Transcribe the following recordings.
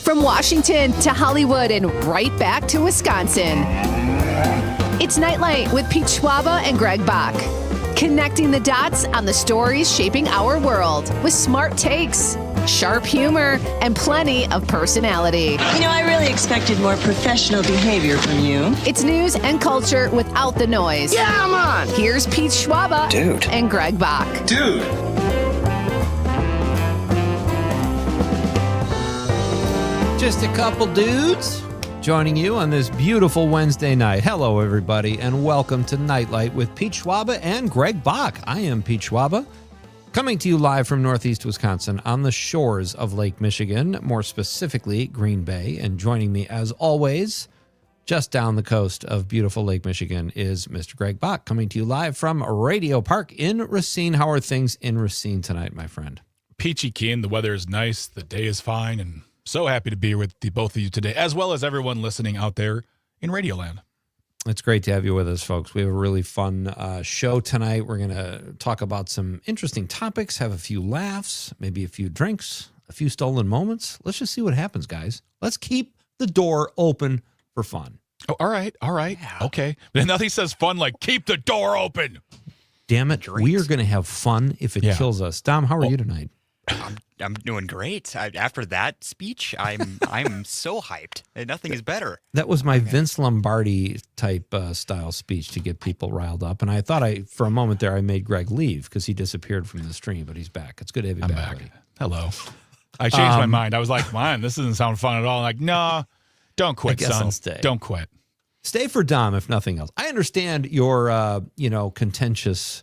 From Washington to Hollywood and right back to Wisconsin. It's Nite Lite with Pete Schwaba and Greg Bach. Connecting the dots on the stories shaping our world with smart takes, sharp humor, and plenty of personality. You know, I really expected more professional behavior from you. It's news and culture without the noise. Yeah, I'm on. Here's Pete Schwaba and Greg Bach. Dude. Just a couple dudes joining you on this beautiful Wednesday night. Hello, everybody, and welcome to Nite Lite with Pete Schwaba and Greg Bach. I am Pete Schwaba, coming to you live from Northeast Wisconsin on the shores of Lake Michigan, more specifically Green Bay. And joining me, as always, just down the coast of beautiful Lake Michigan is Mr. Greg Bach, coming to you live from Radio Park in Racine. How are things in Racine tonight, my friend? Peachy keen. The weather is nice. The day is fine, and so happy to be with the both of you today, as well as everyone listening out there in Radioland. It's great to have you with us, folks. We have a really fun show tonight. We're going to talk about some interesting topics, have a few laughs, maybe a few drinks, a few stolen moments. Let's just see what happens, guys. Let's keep the door open for fun. Oh, all right. Yeah. Okay. Then nothing says fun like keep the door open. Damn it. We are going to have fun if it kills us. Dom, how are you tonight? I'm doing great. After that speech, I'm so hyped. Nothing is better. That was my Vince Lombardi type style speech to get people riled up. And I thought for a moment there, I made Greg leave because he disappeared from the stream, but he's back. It's good to have you back, buddy. Hello. I changed my mind. I was like, man, this doesn't sound fun at all. I'm like, no, don't quit, I guess son. I'll stay. Don't quit. Stay for Dom, if nothing else. I understand your, contentious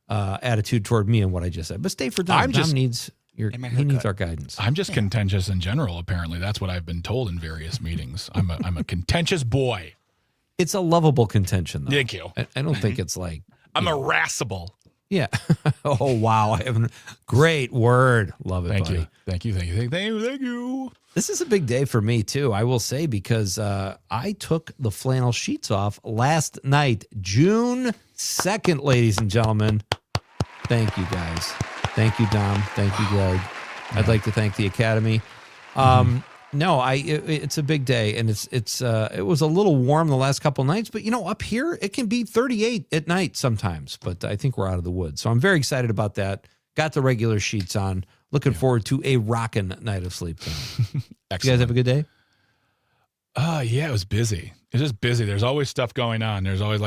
attitude toward me and what I just said, but stay for Dom. Dom needs he needs our guidance. I'm just contentious in general, apparently. That's what I've been told in various meetings. I'm a contentious boy. It's a lovable contention, though. Thank you. I don't think it's like... I'm irascible. Yeah. Oh, wow. I have a great word. Love it, buddy. Thank you. This is a big day for me, too, I will say, because I took the flannel sheets off last night, June 2nd, ladies and gentlemen. Thank you, guys. Thank you, Dom. Thank you, Greg. I'd like to thank the Academy. It's a big day, and it was a little warm the last couple nights, but up here it can be 38 at night sometimes. But I think we're out of the woods, so I'm very excited about that. Got the regular sheets on. Looking forward to a rockin' night of sleep tonight. You guys have a good day? Yeah, it was busy. It's just busy. There's always stuff going on. There's always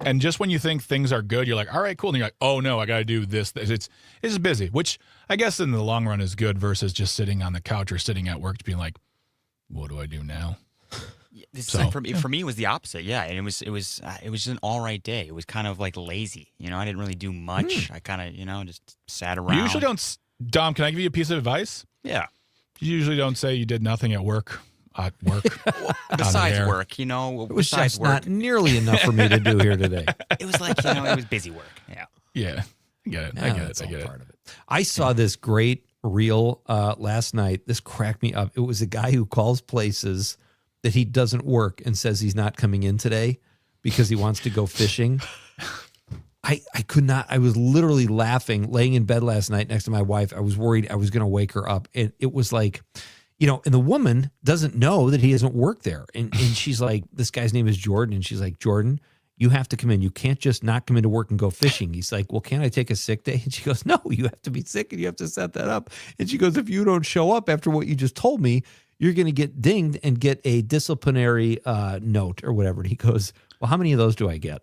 and just when you think things are good, you're like, all right, cool. And you're like, oh no, I got to do this. It's just busy, which I guess in the long run is good versus just sitting on the couch or sitting at work to being like, what do I do now? For me, it was the opposite. Yeah, and it was just an all right day. It was kind of like lazy. I didn't really do much. I kind of just sat around. You usually don't. Dom, can I give you a piece of advice? Yeah. You usually don't say you did nothing at work. Besides work, it was just not nearly enough for me to do here today. It was like, it was busy work. Yeah. I get it. I get it. Part of it. I saw this great reel last night. This cracked me up. It was a guy who calls places that he doesn't work and says he's not coming in today because he wants to go fishing. I could not. I was literally laughing, laying in bed last night next to my wife. I was worried I was going to wake her up. And it was like, and the woman doesn't know that he doesn't work there. And she's like, this guy's name is Jordan. And she's like, Jordan, you have to come in. You can't just not come into work and go fishing. He's like, well, can't I take a sick day? And she goes, no, you have to be sick and you have to set that up. And she goes, if you don't show up after what you just told me, you're going to get dinged and get a disciplinary note or whatever. And he goes, well, how many of those do I get?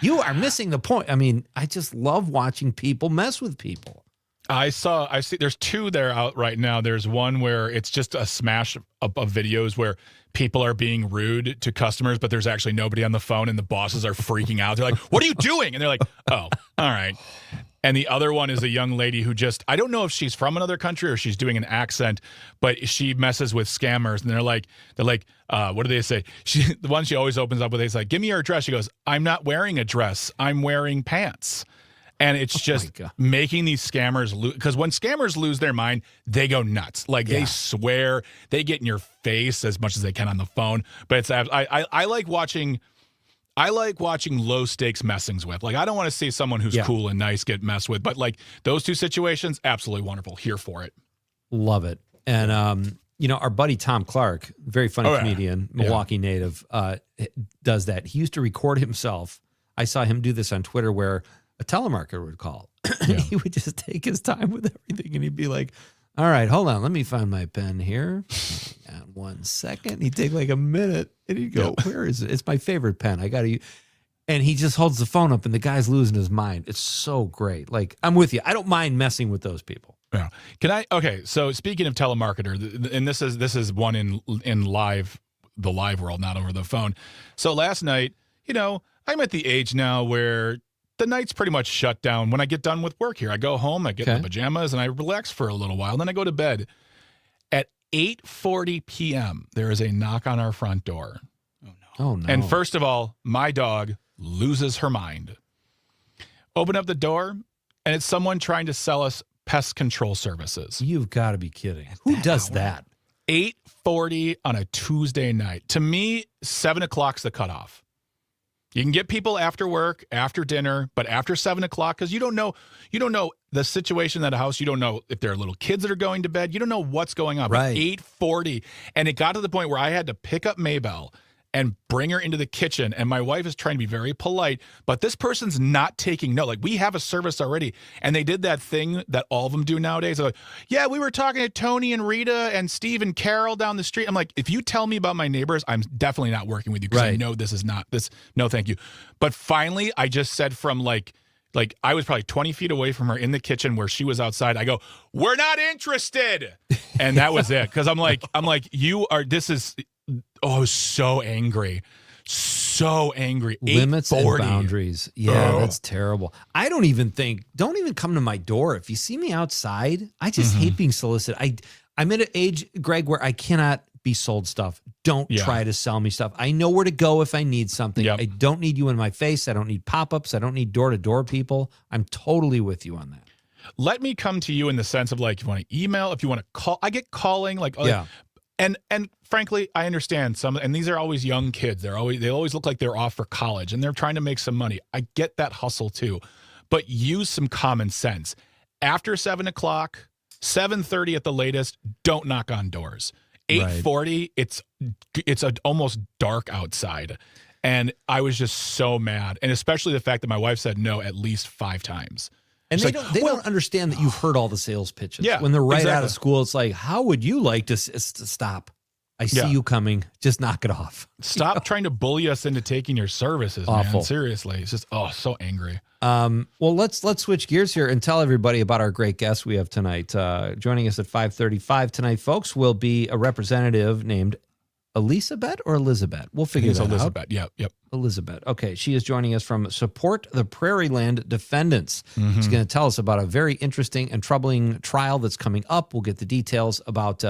You are missing the point. I mean, I just love watching people mess with people. I see there's two there out right now. There's one where it's just a smash of videos where people are being rude to customers, but there's actually nobody on the phone and the bosses are freaking out. They're like, what are you doing? And they're like, oh, all right. And the other one is a young lady who I don't know if she's from another country or she's doing an accent, but she messes with scammers. And they're like, what do they say? The one she always opens up with is like, give me your address. She goes, I'm not wearing a dress. I'm wearing pants. And it's just making these scammers lose. Because when scammers lose their mind, they go nuts. They swear, they get in your face as much as they can on the phone. But I like watching low stakes messings with. I don't want to see someone who's cool and nice get messed with. But those two situations, absolutely wonderful. Here for it. Love it. And, our buddy Tom Clark, very funny comedian, Milwaukee native, does that. He used to record himself. I saw him do this on Twitter where a telemarketer would call. He would just take his time with everything, and he'd be like, all right, hold on. Let me find my pen here. Hang on 1 second. He'd take like a minute, and he'd go, where is it? It's my favorite pen. I got to use. And he just holds the phone up, and the guy's losing his mind. It's so great. Like, I'm with you. I don't mind messing with those people. Yeah. Okay. So speaking of telemarketer, and this is one in the live world, not over the phone. So last night, I'm at the age now where the night's pretty much shut down. When I get done with work here, I go home, I get my pajamas, and I relax for a little while. Then I go to bed. At 8:40 p.m., there is a knock on our front door. Oh, no. And first of all, my dog loses her mind. Open up the door, and it's someone trying to sell us pest control services. You've got to be kidding. Who does that? 8:40 on a Tuesday night. To me, 7 o'clock's the cutoff. You can get people after work, after dinner, but after 7 o'clock, because you don't know the situation at a house. You don't know if there are little kids that are going to bed. You don't know what's going on. Right. 8:40, and it got to the point where I had to pick up Maybell and bring her into the kitchen. And my wife is trying to be very polite, but this person's not taking no. Like, we have a service already. And they did that thing that all of them do nowadays. They're like, yeah, we were talking to Tony and Rita and Steve and Carol down the street. I'm like, if you tell me about my neighbors, I'm definitely not working with you because I know this is not this. No, thank you. But finally, I just said from like I was probably 20 feet away from her in the kitchen where she was outside. I go, we're not interested. And that was it. Because I'm like, I was so angry. So angry. Limits and boundaries. Yeah, that's terrible. Don't even come to my door. If you see me outside, I just hate being solicited. I'm at an age, Greg, where I cannot be sold stuff. Don't try to sell me stuff. I know where to go if I need something. I don't need you in my face. I don't need pop-ups. I don't need door-to-door people. I'm totally with you on that. Let me come to you in the sense of, like, if you want to email, if you want to call. I get calling, like, And frankly, I understand some, and these are always young kids. They always look like they're off for college, and they're trying to make some money. I get that hustle too, but use some common sense. After 7 o'clock, 7:30 at the latest, don't knock on doors. 8:40, it's almost dark outside, and I was just so mad, and especially the fact that my wife said no at least 5 times. And they don't understand that you've heard all the sales pitches. Yeah, when they're out of school, it's like, how would you like to stop? I see you coming. Just knock it off. Stop trying to bully us into taking your services, Awful. Man. Seriously. It's just, so angry. Well, let's switch gears here and tell everybody about our great guest we have tonight. Joining us at 5:35 tonight, folks, will be a representative named Elizabeth or Elizabeth. We'll figure that Elizabeth. out. Yep. Elizabeth. Okay. She is joining us from Support the Prairie Land Defendants. She's going to tell us about a very interesting and troubling trial that's coming up. We'll get the details about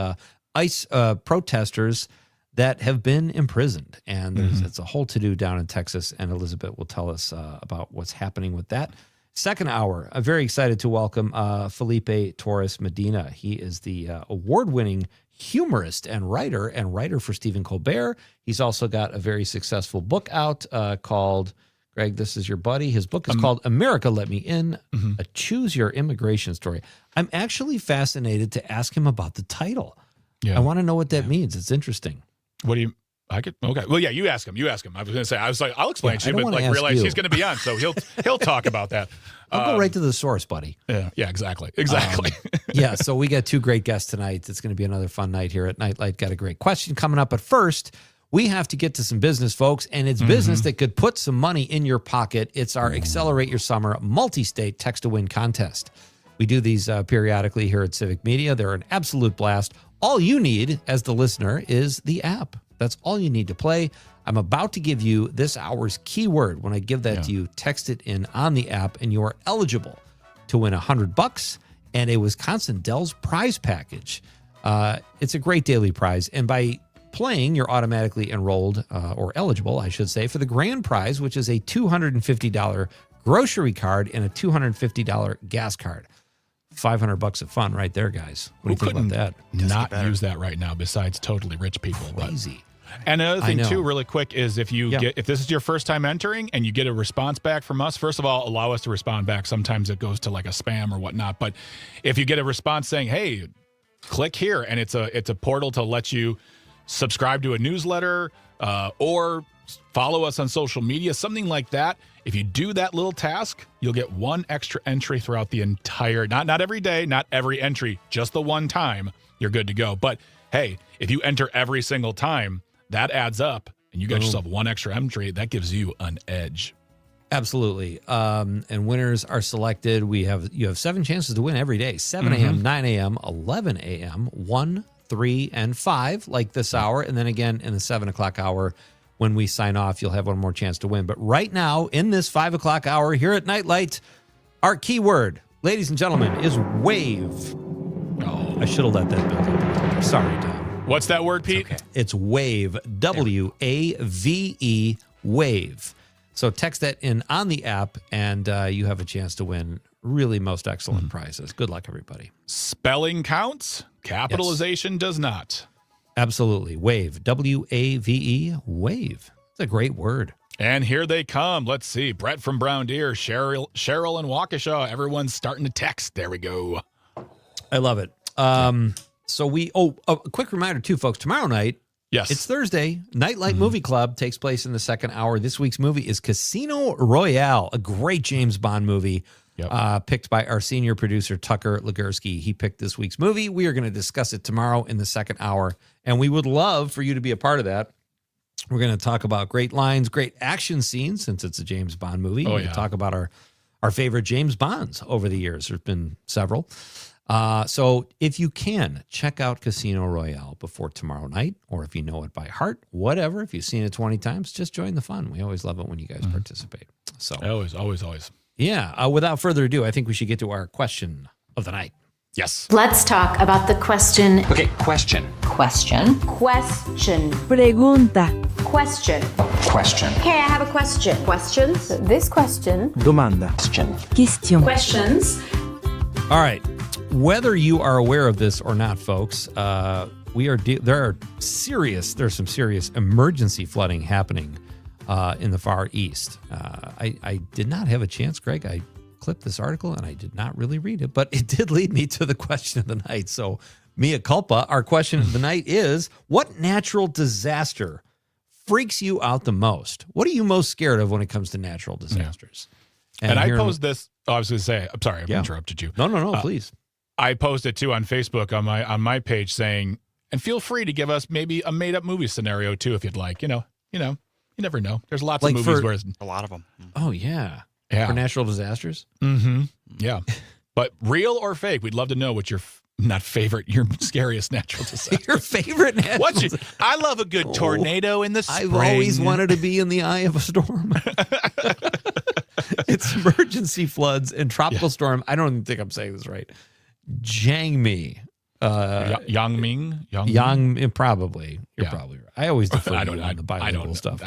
ICE protesters that have been imprisoned. And it's a whole to-do down in Texas, and Elizabeth will tell us about what's happening with that. Second hour, I'm very excited to welcome Felipe Torres Medina. He is the award-winning humorist and writer for Stephen Colbert. He's also got a very successful book out called, Greg, this is your buddy. His book is called America Let Me In, a Choose Your Immigration Story. I'm actually fascinated to ask him about the title. Yeah. I want to know what that means. It's interesting. What do you... Okay. Well, yeah, you ask him. I was going to say, I'll explain to you, but realize he's going to be on, so he'll talk about that. I'll go right to the source, buddy. Yeah, exactly. So we got 2 great guests tonight. It's going to be another fun night here at Nite Lite. Got a great question coming up, but first, we have to get to some business, folks, and it's business that could put some money in your pocket. It's our Accelerate Your Summer multi-state text-to-win contest. We do these periodically here at Civic Media. They're an absolute blast. All you need as the listener is the app. That's all you need to play. I'm about to give you this hour's keyword. When I give that to you, text it in on the app, and you are eligible to win $100 and a Wisconsin Dells prize package. It's a great daily prize, and by playing, you're automatically enrolled or eligible, I should say, for the grand prize, which is a $250 grocery card and a $250 gas card. $500 of fun right there, guys. What do you think about that? Not use that right now, besides totally rich people. Crazy. And another thing too, really quick, is if this is your first time entering and you get a response back from us, first of all, allow us to respond back. Sometimes it goes to like a spam or whatnot. But if you get a response saying, hey, click here, and it's a portal to let you subscribe to a newsletter or follow us on social media, something like that. If you do that little task, you'll get one extra entry throughout the entire, not every day, not every entry, just the one time, you're good to go. But hey, if you enter every single time, that adds up, and you got yourself one extra entry. That gives you an edge. Absolutely. And winners are selected. You have 7 chances to win every day: 7 a.m., 9 a.m., 11 a.m., 1, 3, and 5, like this hour. And then again in the 7 o'clock hour, when we sign off, you'll have one more chance to win. But right now, in this 5 o'clock hour here at Nite Lite, our keyword, ladies and gentlemen, is wave. Oh, I should have let that build up. Sorry, Tom. What's that word, Pete? Okay. It's wave. WAVE, wave. So text that in on the app, and you have a chance to win really most excellent prizes. Good luck, everybody. Spelling counts. Capitalization does not. Absolutely. Wave. WAVE, wave. It's a great word. And here they come. Let's see. Brett from Brown Deer, Cheryl and Waukesha. Everyone's starting to text. There we go. I love it. So a quick reminder too, folks. Tomorrow night, yes, it's Thursday. Nite Lite Movie Club takes place in the second hour. This week's movie is Casino Royale, a great James Bond movie. Yep. Picked by our senior producer, Tucker Legursky. He picked this week's movie. We are going to discuss it tomorrow in the second hour, and we would love for you to be a part of that. We're going to talk about great lines, great action scenes, since it's a James Bond movie. We're going to talk about our favorite James Bonds over the years. There's been several. So if you can, check out Casino Royale before tomorrow night, or if you know it by heart, whatever. If you've seen it 20 times, just join the fun. We always love it when you guys participate. So Always. Yeah. Without further ado, I think we should get to our question of the night. Yes. Let's talk about the question. Okay, question. Question. Pregunta. Question. Question. Okay, I have a question. Questions? This question. Domanda. Question. Question. Questions. All right. Whether you are aware of this or not, folks, there's some serious emergency flooding happening in the Far East. I did not have a chance, Greg. I clipped this article and I did not really read it, but it did lead me to the question of the night. So, mea culpa. Our question of the night is: what natural disaster freaks you out the most? What are you most scared of when it comes to natural disasters? And I posed this. Oh, I was going to say, I'm sorry, I interrupted you. No, please. I posted too on Facebook on my page saying, and feel free to give us maybe a made up movie scenario too if you'd like. You never know. There's lots of movies where A lot of them. Oh yeah. Yeah. For natural disasters? Mm-hmm. Yeah. But real or fake, we'd love to know what your your scariest natural disaster. Your favorite natural I love a good tornado in the spring. I've always wanted to be in the eye of a storm. It's emergency floods and tropical storm. I don't even think I'm saying this right. Jangmi. Yang probably. You're probably right. I always defer to you on the bilingual stuff.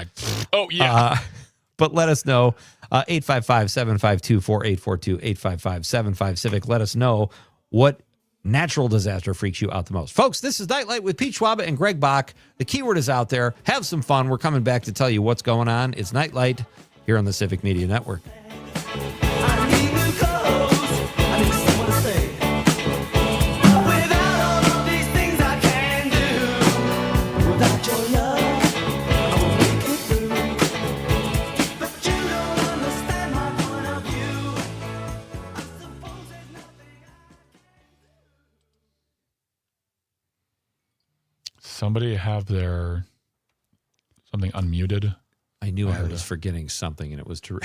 But let us know. 855-752-4842, 855-75-CIVIC. Let us know what natural disaster freaks you out the most. Folks, this is Nite Lite with Pete Schwaba and Greg Bach. The keyword is out there. Have some fun. We're coming back to tell you what's going on. It's Nite Lite here on the Civic Media Network. Somebody have something unmuted. I knew I was forgetting something, and it was to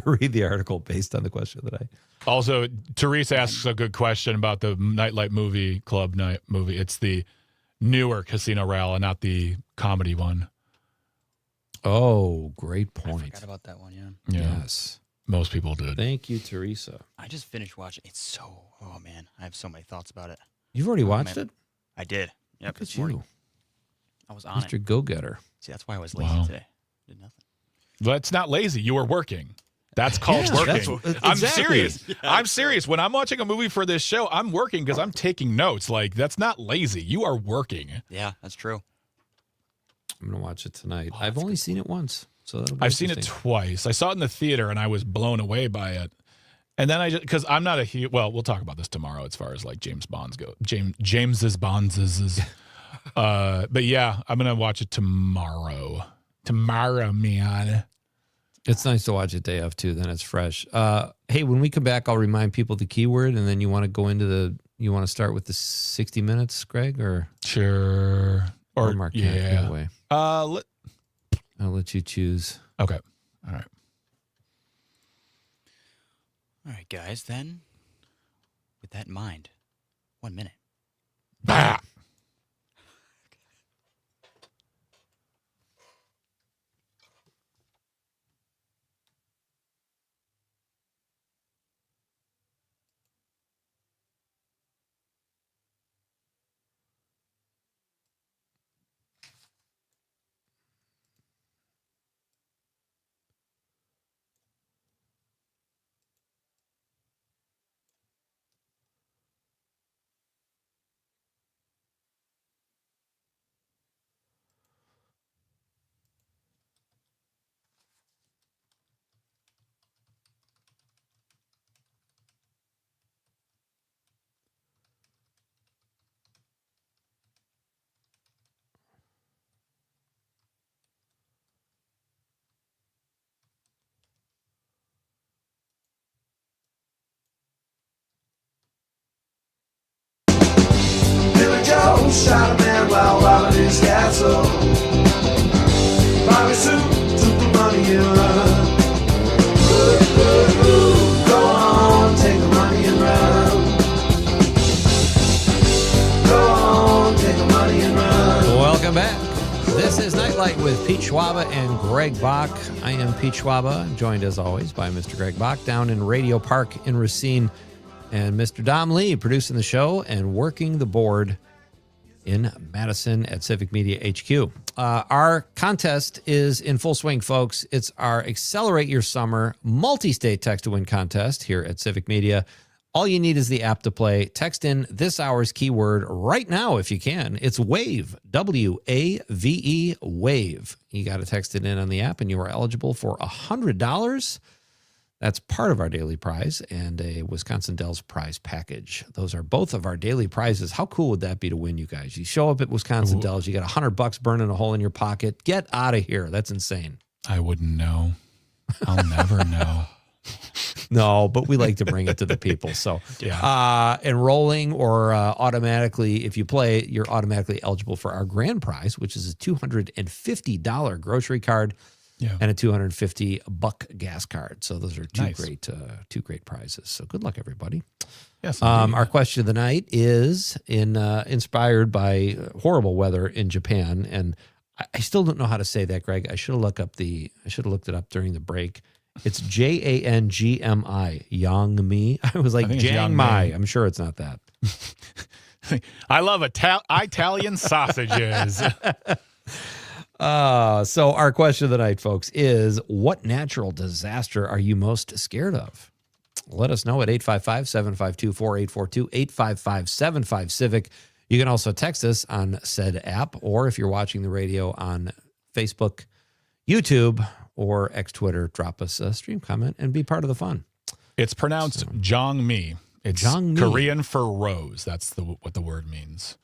read the article based on the question that I. Also, Teresa asks a good question about the Nite Lite movie club night movie. It's the newer Casino Royale, and not the comedy one. Oh, great point. I forgot about that one. Yeah. Yes, most people did. Thank you, Teresa. I just finished watching. It's so. Oh man, I have so many thoughts about it. You've already watched it? I did. Yep. Look This at morning. you, I was on Mr. it. Go-Getter. See, that's why I was lazy today. Did nothing. But it's not lazy. You were working. That's called working. I'm serious. Yeah. I'm serious. When I'm watching a movie for this show, I'm working because I'm taking notes. Like, that's not lazy. You are working. Yeah, that's true. I'm going to watch it tonight. I've only seen it once. So I've seen it twice. I saw it in the theater, and I was blown away by it. And then because I'm not a huge, well, we'll talk about this tomorrow as far as like James Bonds go. James's Bonds is. But yeah, I'm going to watch it tomorrow. Tomorrow, man. It's nice to watch it day of too. Then it's fresh. Hey, when we come back, I'll remind people the keyword, and then you want to go into you want to start with the 60 minutes, Greg, or sure, or Mark? Yeah. Either way. I'll let you choose. Okay. All right. All right, guys. Then, with that in mind, 1 minute. Bah! Billy Joe shot a man while robbing his castle. Bobby Sue took the money and run. Go on, take the money and run. Go on, take the money and run. Welcome back. This is Nite Lite with Pete Schwaba and Greg Bach. I am Pete Schwaba, joined as always by Mr. Greg Bach down in Radio Park in Racine, and Mr. Dom Lee producing the show and working the board in Madison at Civic Media HQ. Our contest is in full swing, folks. It's our Accelerate Your Summer multi-state text-to-win contest here at Civic Media. All you need is the app to play. Text in this hour's keyword right now if you can. It's WAVE, W-A-V-E, WAVE. You got to text it in on the app, and you are eligible for $100. That's part of our daily prize and a Wisconsin Dells prize package. Those are both of our daily prizes. How cool would that be to win, you guys? You show up at Wisconsin Dells, you got $100 burning a hole in your pocket. Get out of here. That's insane. I wouldn't know. I'll never know. No, but we like to bring it to the people. So Yeah. Enrolling or automatically, if you play, you're automatically eligible for our grand prize, which is a $250 grocery card. Yeah. And a $250 buck gas card. So those are two Nice. great prizes. So good luck, everybody. Yes. Our question of the night is inspired by horrible weather in Japan, and I still don't know how to say that, Greg. I should have looked it up during the break. It's Jangmi, Yangmi. I was like I think it's Jang Yangmi. Mai. I'm sure it's not that. I love Italian sausages. So our question of the night, folks, is what natural disaster are you most scared of? Let us know at 855-752-4842, 855-75-CIVIC. You can also text us on said app, or if you're watching the radio on Facebook, YouTube, or X Twitter, drop us a stream comment and be part of the fun. It's pronounced Jangmi. It's Jangmi. Korean for rose. That's what the word means.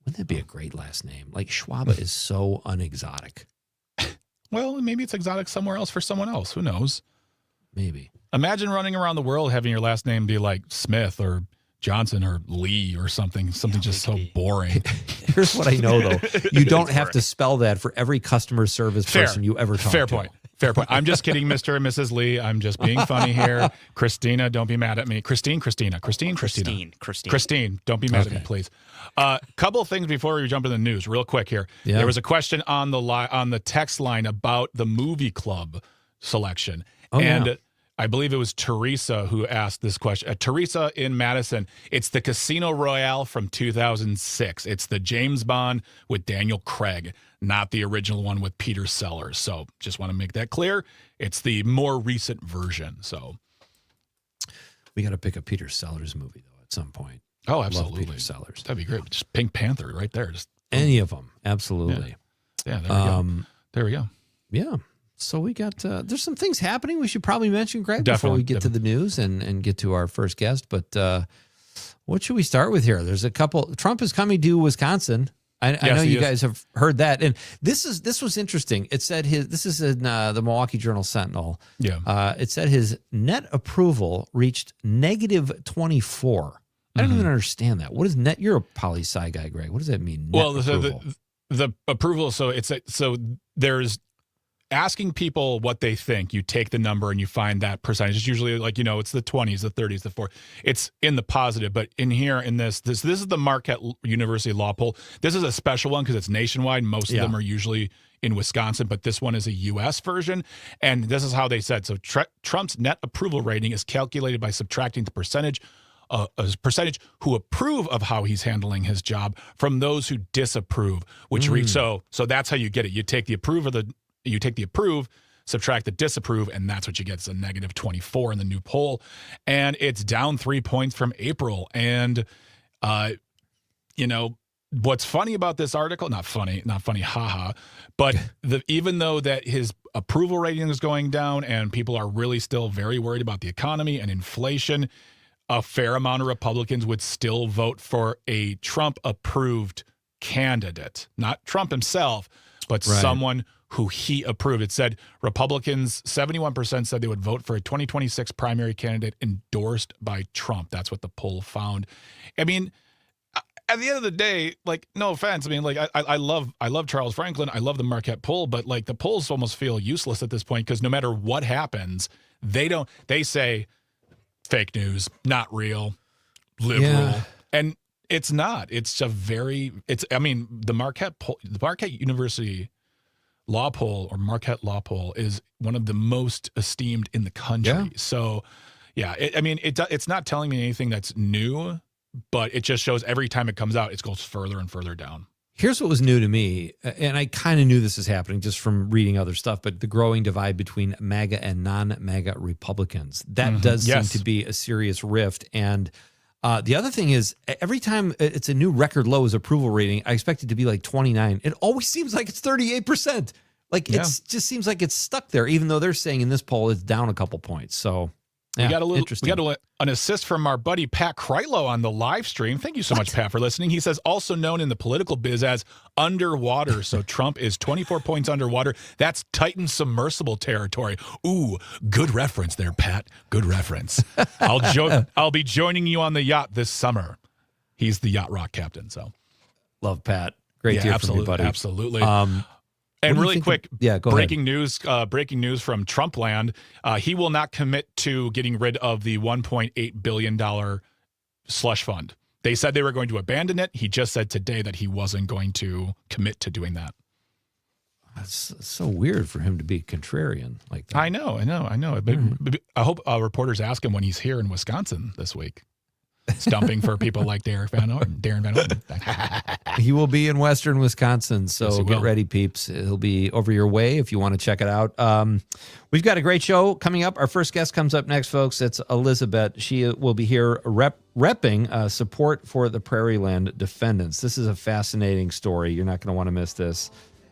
Wouldn't that be a great last name? Like Schwaba is so unexotic. Well, maybe it's exotic somewhere else for someone else. Who knows? Maybe. Imagine running around the world having your last name be like Smith or Johnson or Lee or something just so boring. Here's what I know, though. You don't have to spell that for every customer service person you ever talk to. Fair point. I'm just kidding, Mr. and Mrs. Lee. I'm just being funny here. Christina, don't be mad at me. Christine, don't be mad at me, please. Couple of things before we jump into the news, real quick here. Yeah. There was a question on the text line about the movie club selection. Yeah. I believe it was Teresa who asked this question. Teresa in Madison, it's the Casino Royale from 2006. It's the James Bond with Daniel Craig, not the original one with Peter Sellers. So just want to make that clear. It's the more recent version. So we got to pick a Peter Sellers movie, though, at some point. Oh, Love absolutely. Peter Sellers. That'd be great. Just Pink Panther right there. Just Any of them. Absolutely. yeah, there we go. There we go. Yeah. So we got there's some things happening we should probably mention, Greg, before Definitely, we get to the news and get to our first guest. But what should we start with here? There's a couple. Trump is coming to Wisconsin. I know you guys have heard that, and this was interesting. It said this is in the Milwaukee Journal Sentinel. Yeah, it said his net approval reached -24. I don't even understand that. What is net? You're a poli-sci guy, Greg. What does that mean? Well, the approval. So there's asking people what they think. You take the number and you find that percentage. It's usually it's the 20s, the 30s, the 40s. It's in the positive. But in here, in this is the Marquette University Law Poll. This is a special one because it's nationwide. Most of them are usually in Wisconsin, but this one is a U.S. version. And this is how they said. So Trump's net approval rating is calculated by subtracting the percentage who approve of how he's handling his job from those who disapprove, which so that's how you get it. You take the approve, subtract the disapprove, and that's what you get. It's a -24 in the new poll. And it's down 3 points from April. And, what's funny about this article, not funny, haha, but even though that his approval rating is going down and people are really still very worried about the economy and inflation, a fair amount of Republicans would still vote for a Trump-approved candidate. Not Trump himself, but someone who he approved. It said Republicans, 71% said they would vote for a 2026 primary candidate endorsed by Trump. That's what the poll found. I mean, at the end of the day, no offense. I mean, I love Charles Franklin. I love the Marquette poll, but the polls almost feel useless at this point because no matter what happens, they say fake news, not real, liberal. And it's not. The Marquette University Law Poll or Marquette Law Poll is one of the most esteemed in the country. Yeah. So, it's not telling me anything that's new, but it just shows every time it comes out, it goes further and further down. Here's what was new to me, and I kind of knew this is happening just from reading other stuff, but the growing divide between MAGA and non-MAGA Republicans. That does seem to be a serious rift. And the other thing is, every time it's a new record low as approval rating, I expect it to be 29. It always seems like it's 38%. It just seems like it's stuck there, even though they're saying in this poll it's down a couple points. So we got an assist from our buddy Pat Kreitlow on the live stream. Thank you so much, Pat, for listening. He says, also known in the political biz as underwater. So Trump is 24 points underwater. That's Titan submersible territory. Ooh, good reference there, Pat. Good reference. I'll be joining you on the yacht this summer. He's the yacht rock captain. So love Pat. Great to hear from you, buddy. Absolutely. And really quick, breaking news from Trump land. He will not commit to getting rid of the $1.8 billion slush fund. They said they were going to abandon it. He just said today that he wasn't going to commit to doing that. That's so weird for him to be contrarian like that. I know. I hope reporters ask him when he's here in Wisconsin this week. Stumping for people like Darren Van Orten. He will be in Western Wisconsin, so yes, get ready, peeps. He'll be over your way if you want to check it out. We've got a great show coming up. Our first guest comes up next, folks. It's Elizabeth. She will be here repping support for the Prairie Land defendants. This is a fascinating story. You're not going to want to miss this.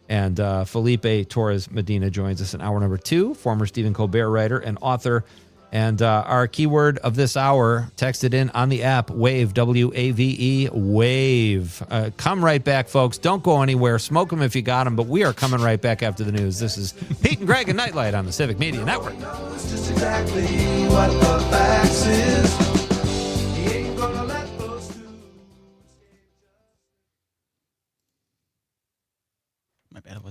And Felipe Torres Medina joins us in hour number 2, former Stephen Colbert writer and author. And our keyword of this hour, texted in on the app, WAVE, W-A-V-E, WAVE. Come right back, folks. Don't go anywhere. Smoke them if you got them, but we are coming right back after the news. This is Pete and Greg and Nite Lite on the Civic Media Network. It's just exactly what the facts is. He ain't gonna let those two. My bad.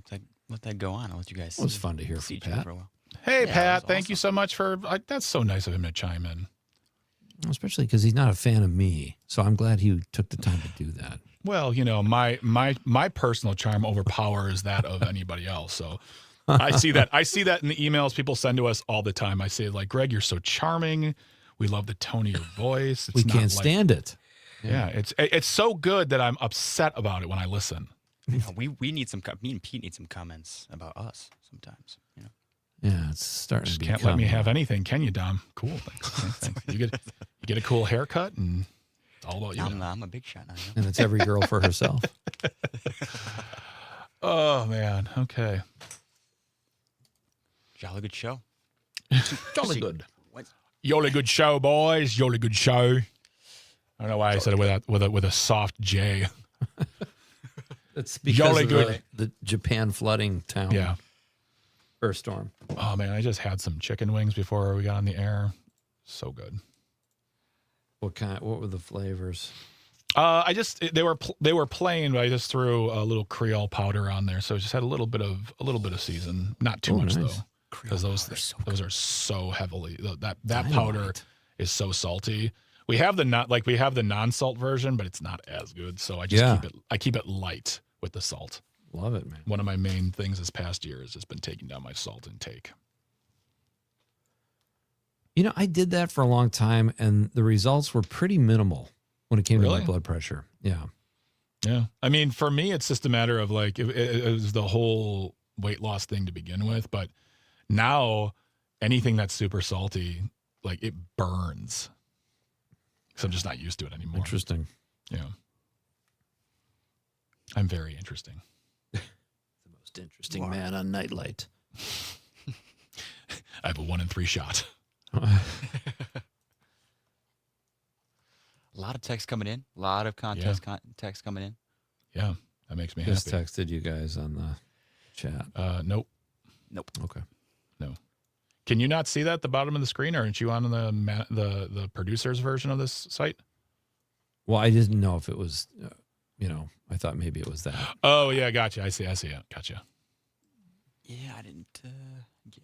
Let that go on. I'll let you guys. It was fun to hear from Pat. For a while. Hey, Yeah, Pat, thank awesome. you so much for that's so nice of him to chime in. Especially because he's not a fan of me. So I'm glad he took the time to do that. Well, my personal charm overpowers that of anybody else. So I see that in the emails people send to us all the time. I say, Greg, you're so charming. We love the tone of your voice. We can't stand it. Yeah, it's so good that I'm upset about it when I listen. We need some. Me and Pete need some comments about us sometimes. Yeah, it's starting Just to can't let me have anything, can you, Dom? Cool. Thanks. You get a cool haircut, and it's all about you. I'm a big shot now. And it's every girl for herself. Oh man. Okay. Jolly good show. Jolly good. Jolly good show, boys. Jolly good show. I don't know why I said it with a soft J. It's because Jolly of good. the Japan flooding town. Yeah. Earth storm. Oh man, I just had some chicken wings before we got on the air. So good. What were the flavors? They were plain, but I just threw a little Creole powder on there, so it just had a little bit of season, not too much nice. though, because those are so heavily that powder is so salty. We have the non-salt version, but it's not as good. So I just keep it light with the salt. Love it, man. One of my main things this past year has just been taking down my salt intake. I did that for a long time, and the results were pretty minimal when it came to my blood pressure. Yeah. Yeah. I mean, for me, it's just a matter of like, it was the whole weight loss thing to begin with. But now anything that's super salty, like it burns. So I'm just not used to it anymore. Interesting. Yeah. I'm very interesting. The most interesting man on Nite Lite. I have a 1 in 3 shot. A lot of text coming in. A lot of contest text coming in. Yeah. That makes me Just happy. texted you guys on the chat. Nope. Okay. No. Can you not see that at the bottom of the screen? Aren't you on the producer's version of this site? Well, I didn't know if it was, I thought maybe it was that. Oh, yeah. Gotcha. I see it. Gotcha. Yeah, I didn't.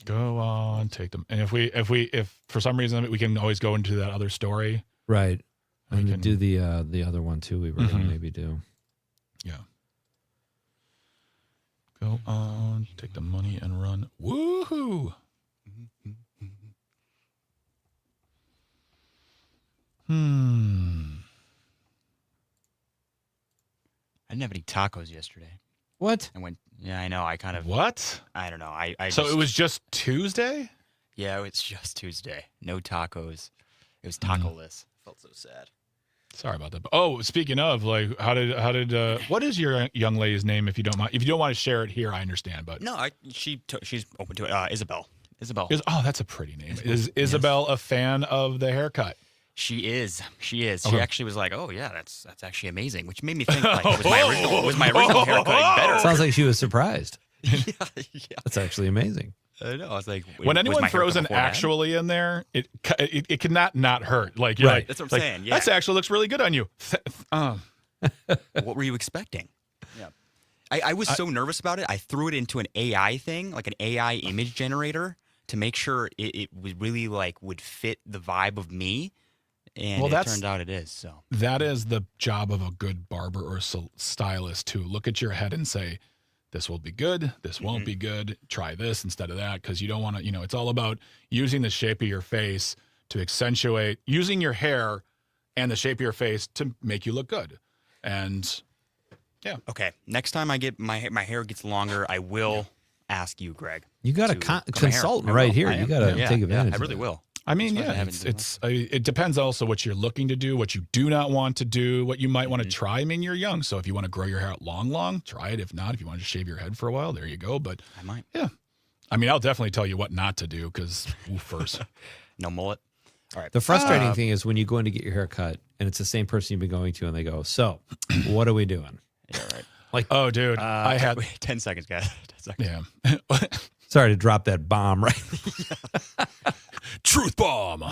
Go on, take them. And if for some reason we can always go into that other story. Right. And can do the other one too. We were going to maybe do. Yeah. Go on, take the money and run. Woohoo! I didn't have any tacos yesterday. What? I went. Yeah, I know. I kind of. What? I don't know. I So just, it was just Tuesday? Yeah, it's just Tuesday. No tacos. It was taco-less. Felt so sad. Sorry about that. Oh, speaking of, like, how did what is your young lady's name? If you don't mind, if you don't want to share it here, I understand. But No, she's open to it. Isabel. That's a pretty name. Is Isabel a fan of the haircut? She is. She Okay. actually was like, "Oh yeah, that's actually amazing," which made me think like was my original haircut better? Sounds like she was surprised. yeah. That's actually amazing. I know. I was like, When was anyone my throws haircut an before that? actually in there, it cannot not hurt. Like, you're Right. like, That's what I'm like, saying, yeah. That actually looks really good on you. What were you expecting? Yeah. I was so nervous about it. I threw it into an AI thing, like an AI image generator, to make sure it was really like would fit the vibe of me. And Well, it turned out it is. So That is the job of a good barber or stylist, to look at your head and say, this will be good, this won't be good, try this instead of that, because you don't want to, it's all about using the shape of your face to accentuate, using your hair and the shape of your face to make you look good. And yeah. okay, next time I get my hair gets longer, I will ask you, Greg. You got a to cut my hair. consultant I right will. here. I You am. got to Yeah, take advantage. I of really it. will. I mean, That's why I yeah, haven't it depends also what you're looking to do, what you do not want to do, what you might want to try. I mean, you're young, so if you want to grow your hair out long, try it. If not, if you want to shave your head for a while, there you go. But I might. yeah, I mean, I'll definitely tell you what not to do, because first. No mullet. All right. The frustrating thing is when you go in to get your hair cut and it's the same person you've been going to, and they go, "So, what are we doing?" Yeah, right. Like, Oh, dude, I had. Wait, 10 seconds, guys. 10 seconds. Yeah. sorry to drop that bomb, right? Truth bomb.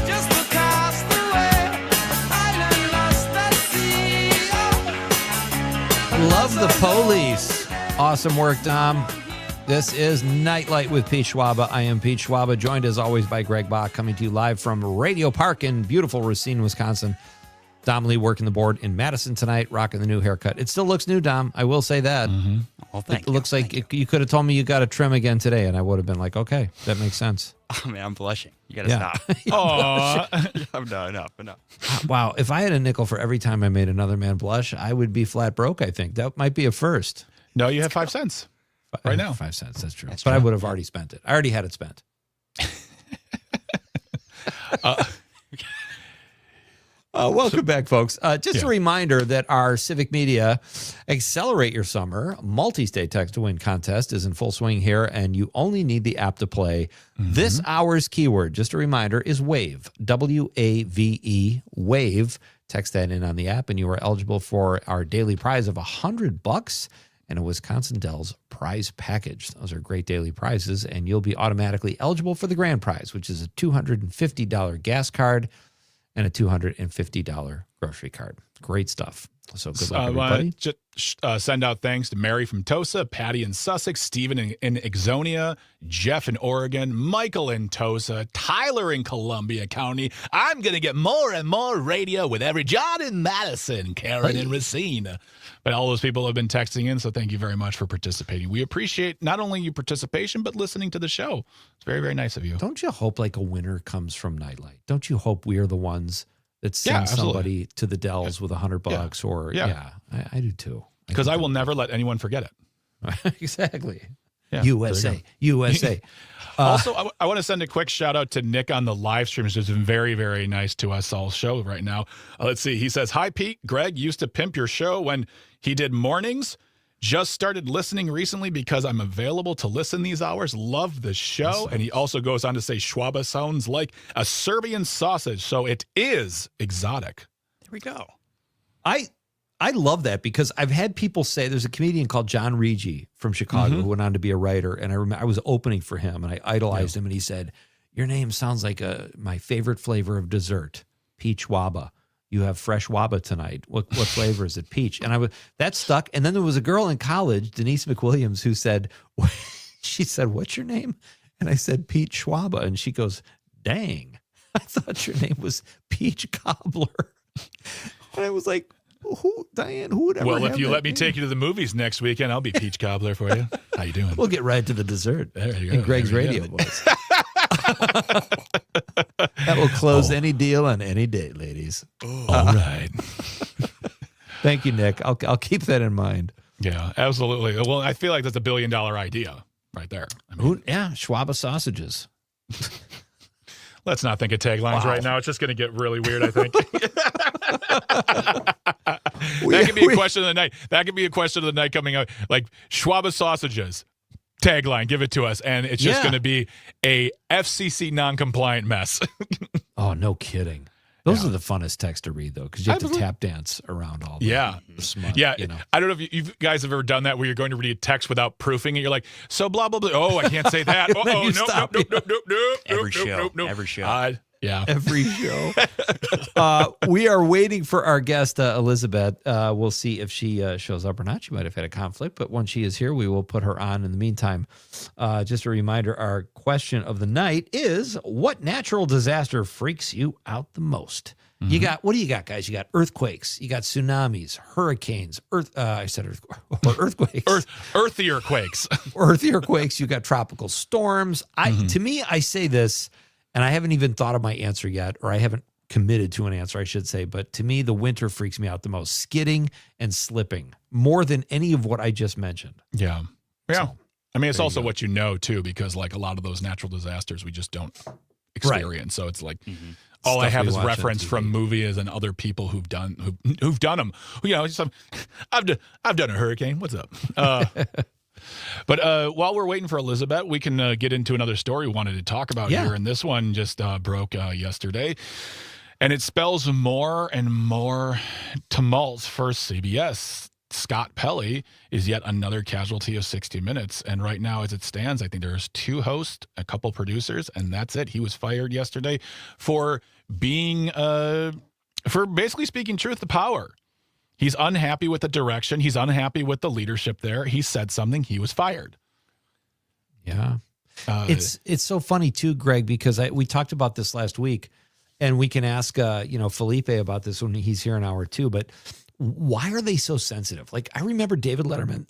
Just across the way, island lost at sea. Love the police. Awesome work, Dom. This is Nite Lite with Pete Schwaba. I am Pete Schwaba, joined as always by Greg Bach, coming to you live from Radio Park in beautiful Racine, Wisconsin. Dom Lee working the board in Madison tonight, rocking the new haircut. It still looks new, Dom. I will say that. Well, thank It you. looks like you could have told me you got a trim again today, and I would have been like, okay, that makes sense. Oh, man, I'm blushing. You got to Yeah. stop. Oh, No, enough. Wow, if I had a nickel for every time I made another man blush, I would be flat broke, I think. That might be a first. no, you have 5 cents. Right now. 5 cents, that's true. But I would have already spent it. I already had it spent. Welcome back, folks. Just a reminder that our Civic Media Accelerate Your Summer multi-state text to win contest is in full swing here, and you only need the app to play. This hour's keyword, just a reminder, is WAVE, W-A-V-E, WAVE. Text that in on the app, and you are eligible for our daily prize of $100 and a Wisconsin Dells prize package. Those are great daily prizes, and you'll be automatically eligible for the grand prize, which is a $250 gas card and a $250 grocery card. Great stuff. So good luck, everybody. Just send out thanks to Mary from Tosa, Patty in Sussex, Stephen in Ixonia, Jeff in Oregon, Michael in Tosa, Tyler in Columbia County. I'm going to get more and more radio with every John in Madison, Karen in Racine. But all those people have been texting in, so thank you very much for participating. We appreciate not only your participation, but listening to the show. It's very, very nice of you. Don't you hope like a winner comes from Nite Lite? Don't you hope we are the ones that send somebody to the Dells with $100 or I do too. Because I will never let anyone forget it. Exactly. Yeah, USA. Also, I want to send a quick shout out to Nick on the live stream, who's been very, very nice to us all show right now. Let's see. He says, "Hi, Pete. Greg used to pimp your show when he did mornings. Just started listening recently because I'm available to listen these hours. Love the show." Awesome. And he also goes on to say, "Schwaba sounds like a Serbian sausage, so it is exotic." There we go. I love that because I've had people say, there's a comedian called John Rigi from Chicago who went on to be a writer, and I remember I was opening for him and I idolized him, and he said, "Your name sounds like my favorite flavor of dessert, peach Schwaba. You have fresh Schwaba tonight. What flavor is it? Peach." And that stuck. And then there was a girl in college, Denise McWilliams, who said, she said, "What's your name?" And I said, "Peach Schwaba." And she goes, "Dang, I thought your name was Peach Cobbler." And I was like, Diane, who would ever Well, have if you that let me name? take you to the movies next weekend, I'll be Peach Cobbler for you. How you doing? We'll get right to the dessert. There you go. In Greg's There you radio go. voice. That will close any deal on any day, ladies. All right. Thank you, Nick. I'll keep that in mind. Yeah, absolutely. Well, I feel like that's $1 billion idea right there. I mean, Schwaba sausages. let's not think of taglines right now. It's just going to get really weird, I think. That could be a question of the night. That could be a question of the night coming out. Like Schwaba sausages. Tagline, give it to us. And it's just going to be a FCC non-compliant mess. Oh, no kidding. Those are the funnest texts to read, though, because you have to tap dance around all the smut. Yeah. You know. I don't know if you guys have ever done that where you're going to read a text without proofing it. You're like, so blah, blah, blah. Oh, I can't say that. Nope. Every show. Yeah. Every show. We are waiting for our guest, Elizabeth. We'll see if she shows up or not. She might have had a conflict, but when she is here, we will put her on. In the meantime, just a reminder, our question of the night is, what natural disaster freaks you out the most? What do you got, guys? You got earthquakes, you got tsunamis, hurricanes, earthquakes. Earthier quakes. Earthier quakes, you got tropical storms. To me, I say this, and I haven't even thought of my answer yet, or I haven't committed to an answer, I should say. But to me, the winter freaks me out the most. Skidding and slipping more than any of what I just mentioned. Yeah. Yeah. So, I mean, it's also what you know, too, because like a lot of those natural disasters we just don't experience. Right. So it's like all Stuff I have we is watch on reference TV. from movies and other people who've done them. You know, I've done a hurricane. What's up? But while we're waiting for Elizabeth, we can get into another story we wanted to talk about here. And this one just broke yesterday. And it spells more and more tumult for CBS. Scott Pelley is yet another casualty of 60 Minutes. And right now, as it stands, I think there's 2 hosts, a couple producers, and that's it. He was fired yesterday for being, for basically speaking truth to power. He's unhappy with the direction. He's unhappy with the leadership there. He said something. He was fired. Yeah. It's so funny too, Greg, because we talked about this last week, and we can ask, Felipe about this when he's here in hour 2, but why are they so sensitive? Like, I remember David Letterman,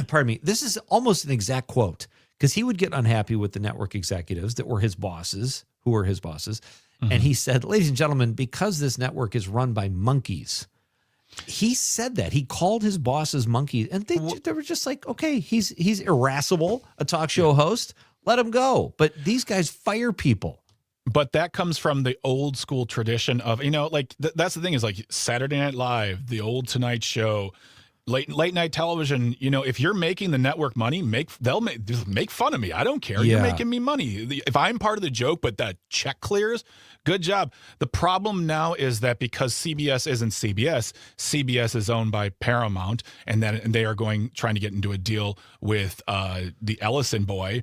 pardon me, this is almost an exact quote, because he would get unhappy with the network executives that were his bosses, and he said, "Ladies and gentlemen, because this network is run by monkeys," he said that. He called his bosses monkeys, and they were just like, okay, he's irascible, a talk show host, let him go. But these guys fire people. But that comes from the old school tradition of, like that's the thing is like Saturday Night Live, the old Tonight Show, late night television. If you're making the network money, just make fun of me. I don't care. Yeah. You're making me money. If I'm part of the joke, but that check clears, good job. The problem now is that because CBS isn't CBS, CBS is owned by Paramount, and they are trying to get into a deal with the Ellison boy.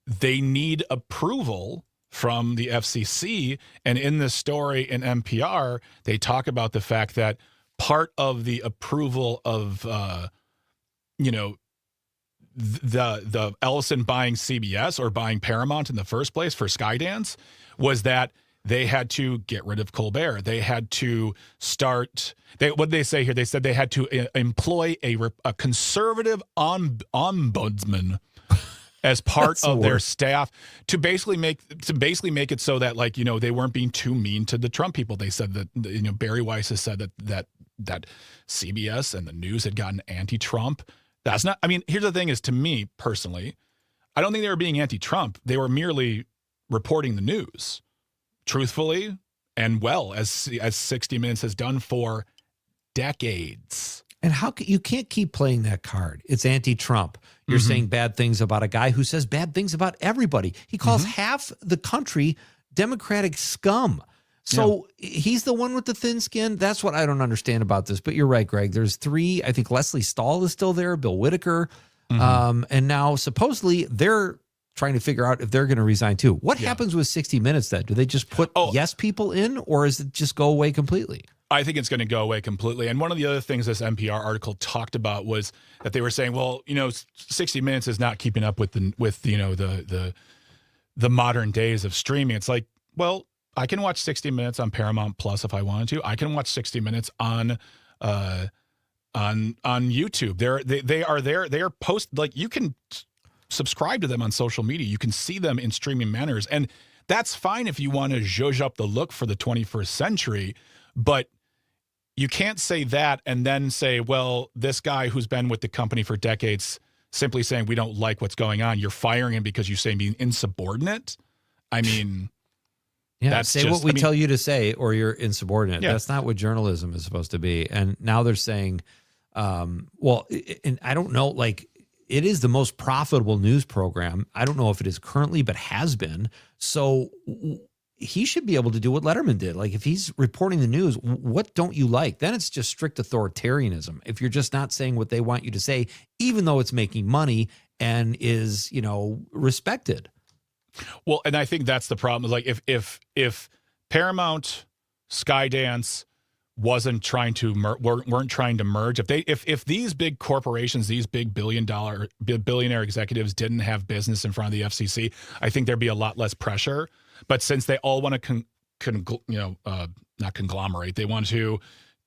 They need approval from the FCC. And in this story in NPR, they talk about the fact that part of the approval of, the Ellison buying CBS or buying Paramount in the first place for Skydance was that they had to get rid of Colbert. They had to what did they say here? They said they had to employ a conservative ombudsman as part of their staff to basically make it so that they weren't being too mean to the Trump people. They said that Barry Weiss has said that CBS and the news had gotten anti-Trump. That's not. I mean, here's the thing: is to me personally, I don't think they were being anti-Trump. They were merely reporting the news truthfully and well, as 60 Minutes has done for decades. And you can't keep playing that card. It's anti-Trump. You're saying bad things about a guy who says bad things about everybody. He calls half the country Democratic scum. So he's the one with the thin skin. That's what I don't understand about this. But you're right, Greg. There's 3. I think Leslie Stahl is still there, Bill Whitaker. And now supposedly they're trying to figure out if they're going to resign too. What happens with 60 Minutes then? Do they just put yes people in, or is it just go away completely? I think it's going to go away completely. And one of the other things this NPR article talked about was that they were saying, well, 60 Minutes is not keeping up with the modern days of streaming. It's like, well, I can watch 60 Minutes on Paramount Plus if I wanted to. I can watch 60 Minutes on YouTube. They are there. They are you can subscribe to them on social media. You can see them in streaming manners, and that's fine if you want to zhuzh up the look for the 21st century. But you can't say that and then say, well, this guy who's been with the company for decades simply saying we don't like what's going on, you're firing him because you say being insubordinate. I mean, say what we tell you to say or you're insubordinate. Yeah. That's not what journalism is supposed to be. And now they're saying, and I don't know, it is the most profitable news program. I don't know if it is currently, but has been. So he should be able to do what Letterman did. If he's reporting the news, what don't you like? Then it's just strict authoritarianism. If you're just not saying what they want you to say, even though it's making money and is, respected. Well, and I think that's the problem. If Paramount, Skydance weren't trying to merge, if these big corporations, these big billionaire executives didn't have business in front of the FCC, I think there'd be a lot less pressure. But since they all want to not conglomerate, they want to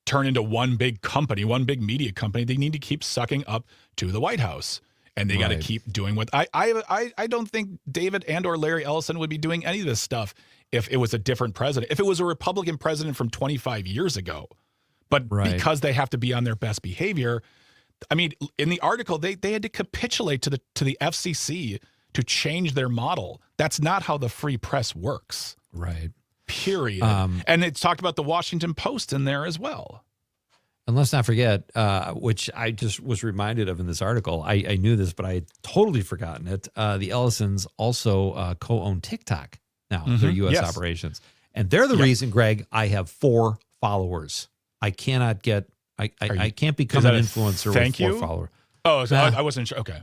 turn into one big company, one big media company, they need to keep sucking up to the White House. And they got to keep doing what I don't think David and or Larry Ellison would be doing any of this stuff if it was a different president, if it was a Republican president from 25 years ago. But because they have to be on their best behavior, I mean, in the article, they had to capitulate to the FCC to change their model. That's not how the free press works. Right. Period. And it's talked about the Washington Post in there as well. And let's not forget, which I just was reminded of in this article. I knew this, but I had totally forgotten it. The Ellisons also co-own TikTok now, their U.S. operations. And they're the reason, Greg, I have 4 followers. I cannot get, I can't become an influencer with 4 followers. Oh, so I wasn't sure. Okay.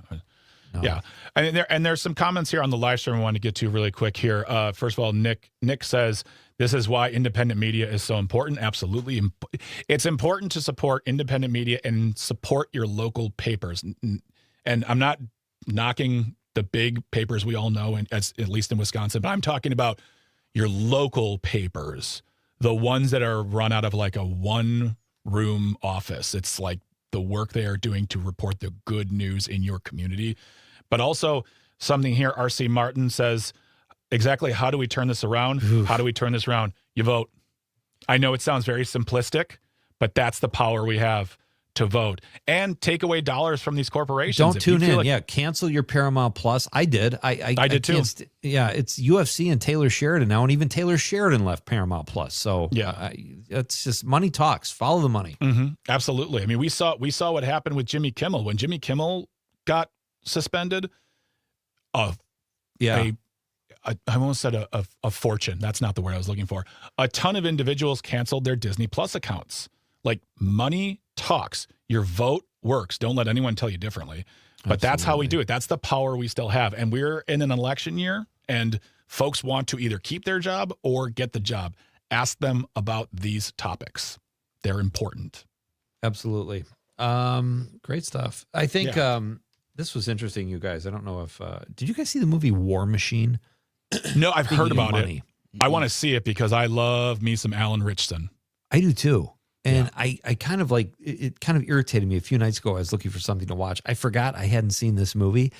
No. Yeah. And there's some comments here on the live stream I want to get to really quick here. First of all, Nick says, this is why independent media is so important. Absolutely. It's important to support independent media and support your local papers. And I'm not knocking the big papers we all know, at least in Wisconsin, but I'm talking about your local papers, the ones that are run out of a 1-room office. It's the work they are doing to report the good news in your community. But also something here, R.C. Martin says, exactly how do we turn this around? How do we turn this around? You vote. I know it sounds very simplistic, but that's the power we have. to vote and take away dollars from these corporations. Don't If you tune feel in. like- Yeah, cancel your Paramount Plus. I did. I did too. Yeah, it's UFC and Taylor Sheridan now, and even Taylor Sheridan left Paramount Plus. So Yeah. it's just money talks. Follow the money. Absolutely. I mean, we saw what happened with Jimmy Kimmel when Jimmy Kimmel got suspended. Yeah. I almost said a fortune. That's not the word I was looking for. A ton of individuals canceled their Disney Plus accounts. Like, money talks. Your vote works. Don't let anyone tell you differently. But that's how we do it. That's the power we still have. And we're in an election year, and folks want to either keep their job or get the job. Ask them about these topics. They're important. Absolutely. Great stuff. I think this was interesting, you guys. I don't know if did you guys see the movie War Machine? No, I've heard Speaking of about money. it. I want to see it because I love me some Alan Richson. I do too. And I kind of like it kind of irritated me a few nights ago. I was looking for something to watch. I forgot I hadn't seen this movie.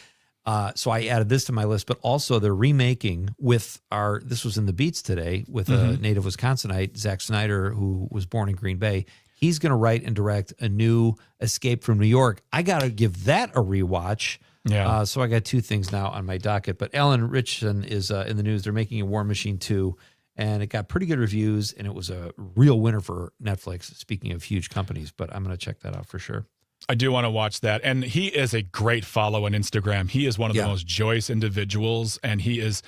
So I added this to my list, but also they're remaking with this was in the Beats today with a native Wisconsinite, Zack Snyder, who was born in Green Bay. He's going to write and direct a new Escape from New York. I got to give that a rewatch. Yeah. So I got two things now on my docket, but Alan Richson is in the news. They're making a War Machine 2, and it got pretty good reviews, and it was a real winner for Netflix, speaking of huge companies, but I'm going to check that out for sure. I do want to watch that. And he is a great follow on Instagram. He is one of the most joyous individuals, and he is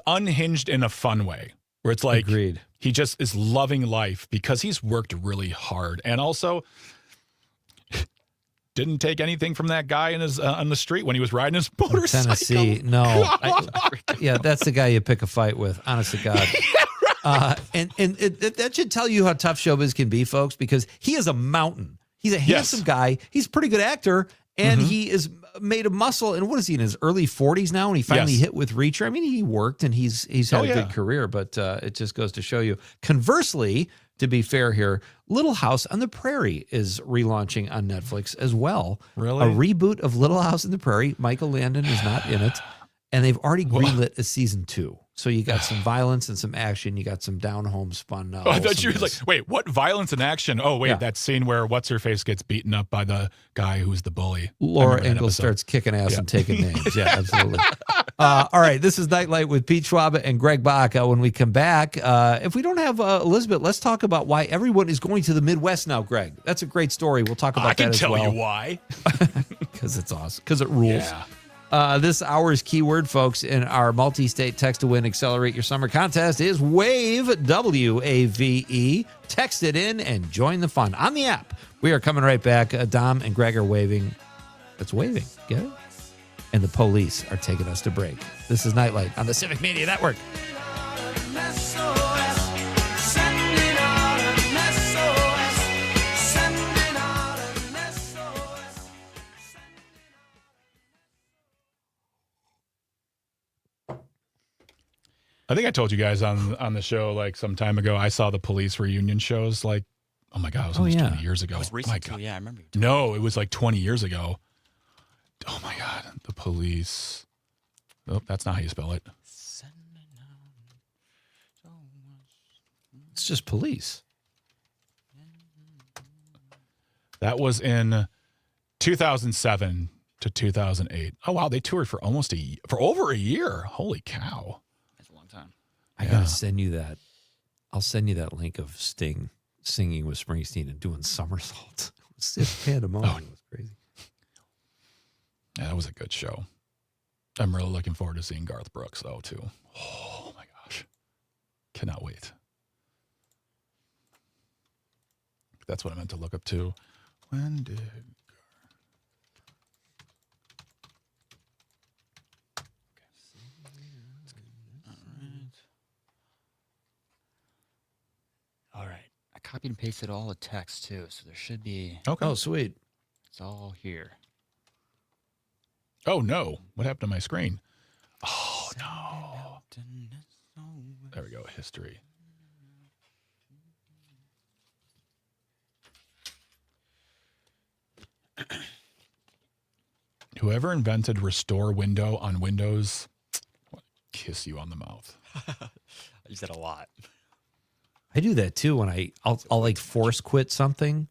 unhinged in a fun way, where it's like Agreed. he just is loving life because he's worked really hard. And also didn't take anything from that guy in his on the street when he was riding his motorcycle. Tennessee, no. That's the guy you pick a fight with, honest to God. That should tell you how tough showbiz can be, folks, because he is a mountain. He's a handsome guy. He's a pretty good actor, and he is made of muscle. And what is he, in his early 40s now? And he finally hit with Reacher. I mean, he worked, and he's had a good career, but it just goes to show you. Conversely, to be fair here, Little House on the Prairie is relaunching on Netflix as well. Really? A reboot of Little House on the Prairie. Michael Landon is not in it, and they've already greenlit a season 2. So you got some violence and some action. You got some down home spun. I thought you were like, wait, what violence and action? Oh, wait, that scene where what's-her-face gets beaten up by the guy who's the bully. Laura Ingalls starts kicking ass and taking names. Yeah, absolutely. All right, this is Nite Lite with Pete Schwaba and Greg Bach. When we come back, if we don't have Elizabeth, let's talk about why everyone is going to the Midwest now, Greg. That's a great story. We'll talk about that as well. I can tell you why. Because it's awesome. Because it rules. Yeah. This hour's keyword, folks, in our multi-state text-to-win Accelerate Your Summer contest is WAVE, W-A-V-E. Text it in and join the fun on the app. We are coming right back. Dom and Greg are waving. It's waving. Get it? And the police are taking us to break. This is Nite Lite on the Civic Media Network. I think I told you guys on the show like some time ago, I saw the police reunion shows like, oh my God, it was almost 20 years ago. It was Oh my recent God. too. Yeah, I remember. No, it was like 20 years ago. Oh my God, the police. Oh, that's not how you spell it. It's just police. That was in 2007 to 2008. Oh wow, they toured for for over a year. Holy cow. That's a long time. I got to send you that. I'll send you that link of Sting singing with Springsteen and doing somersaults. It's pandemonium. It was crazy. Yeah, that was a good show. I'm really looking forward to seeing Garth Brooks, though, too. Oh, my gosh. Cannot wait. That's what I meant to look up, too. When did... All right. I copied and pasted all the text too, so there should be. Okay. Oh, sweet. It's all here. Oh, no. What happened to my screen? Oh, no. There we go. History. Whoever invented restore window on Windows, I'll kiss you on the mouth. I use that a lot. I do that too when I'll like force quit something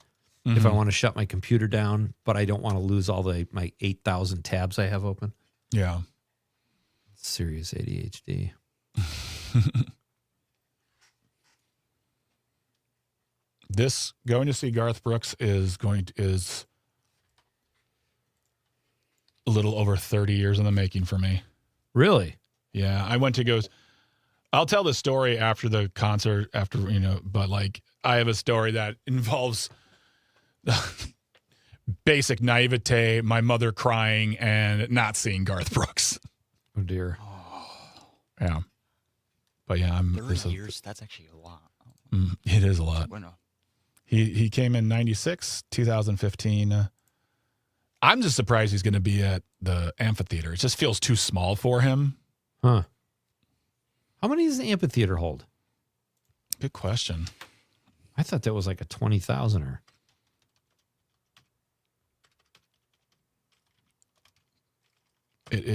if I want to shut my computer down, but I don't want to lose all my 8,000 tabs I have open. Yeah. Serious ADHD. This going to see Garth Brooks is a little over 30 years in the making for me. Really? Yeah, I went to go. I'll tell the story after the concert, but like I have a story that involves basic naivete, my mother crying, and not seeing Garth Brooks. Oh dear. Yeah. But yeah, 30 years, that's actually a lot. It is a lot. Bueno. He came in 96, 2015. I'm just surprised he's going to be at the amphitheater. It just feels too small for him. Huh. How many does the amphitheater hold? Good question. I thought that was like a 20,000er. It I don't know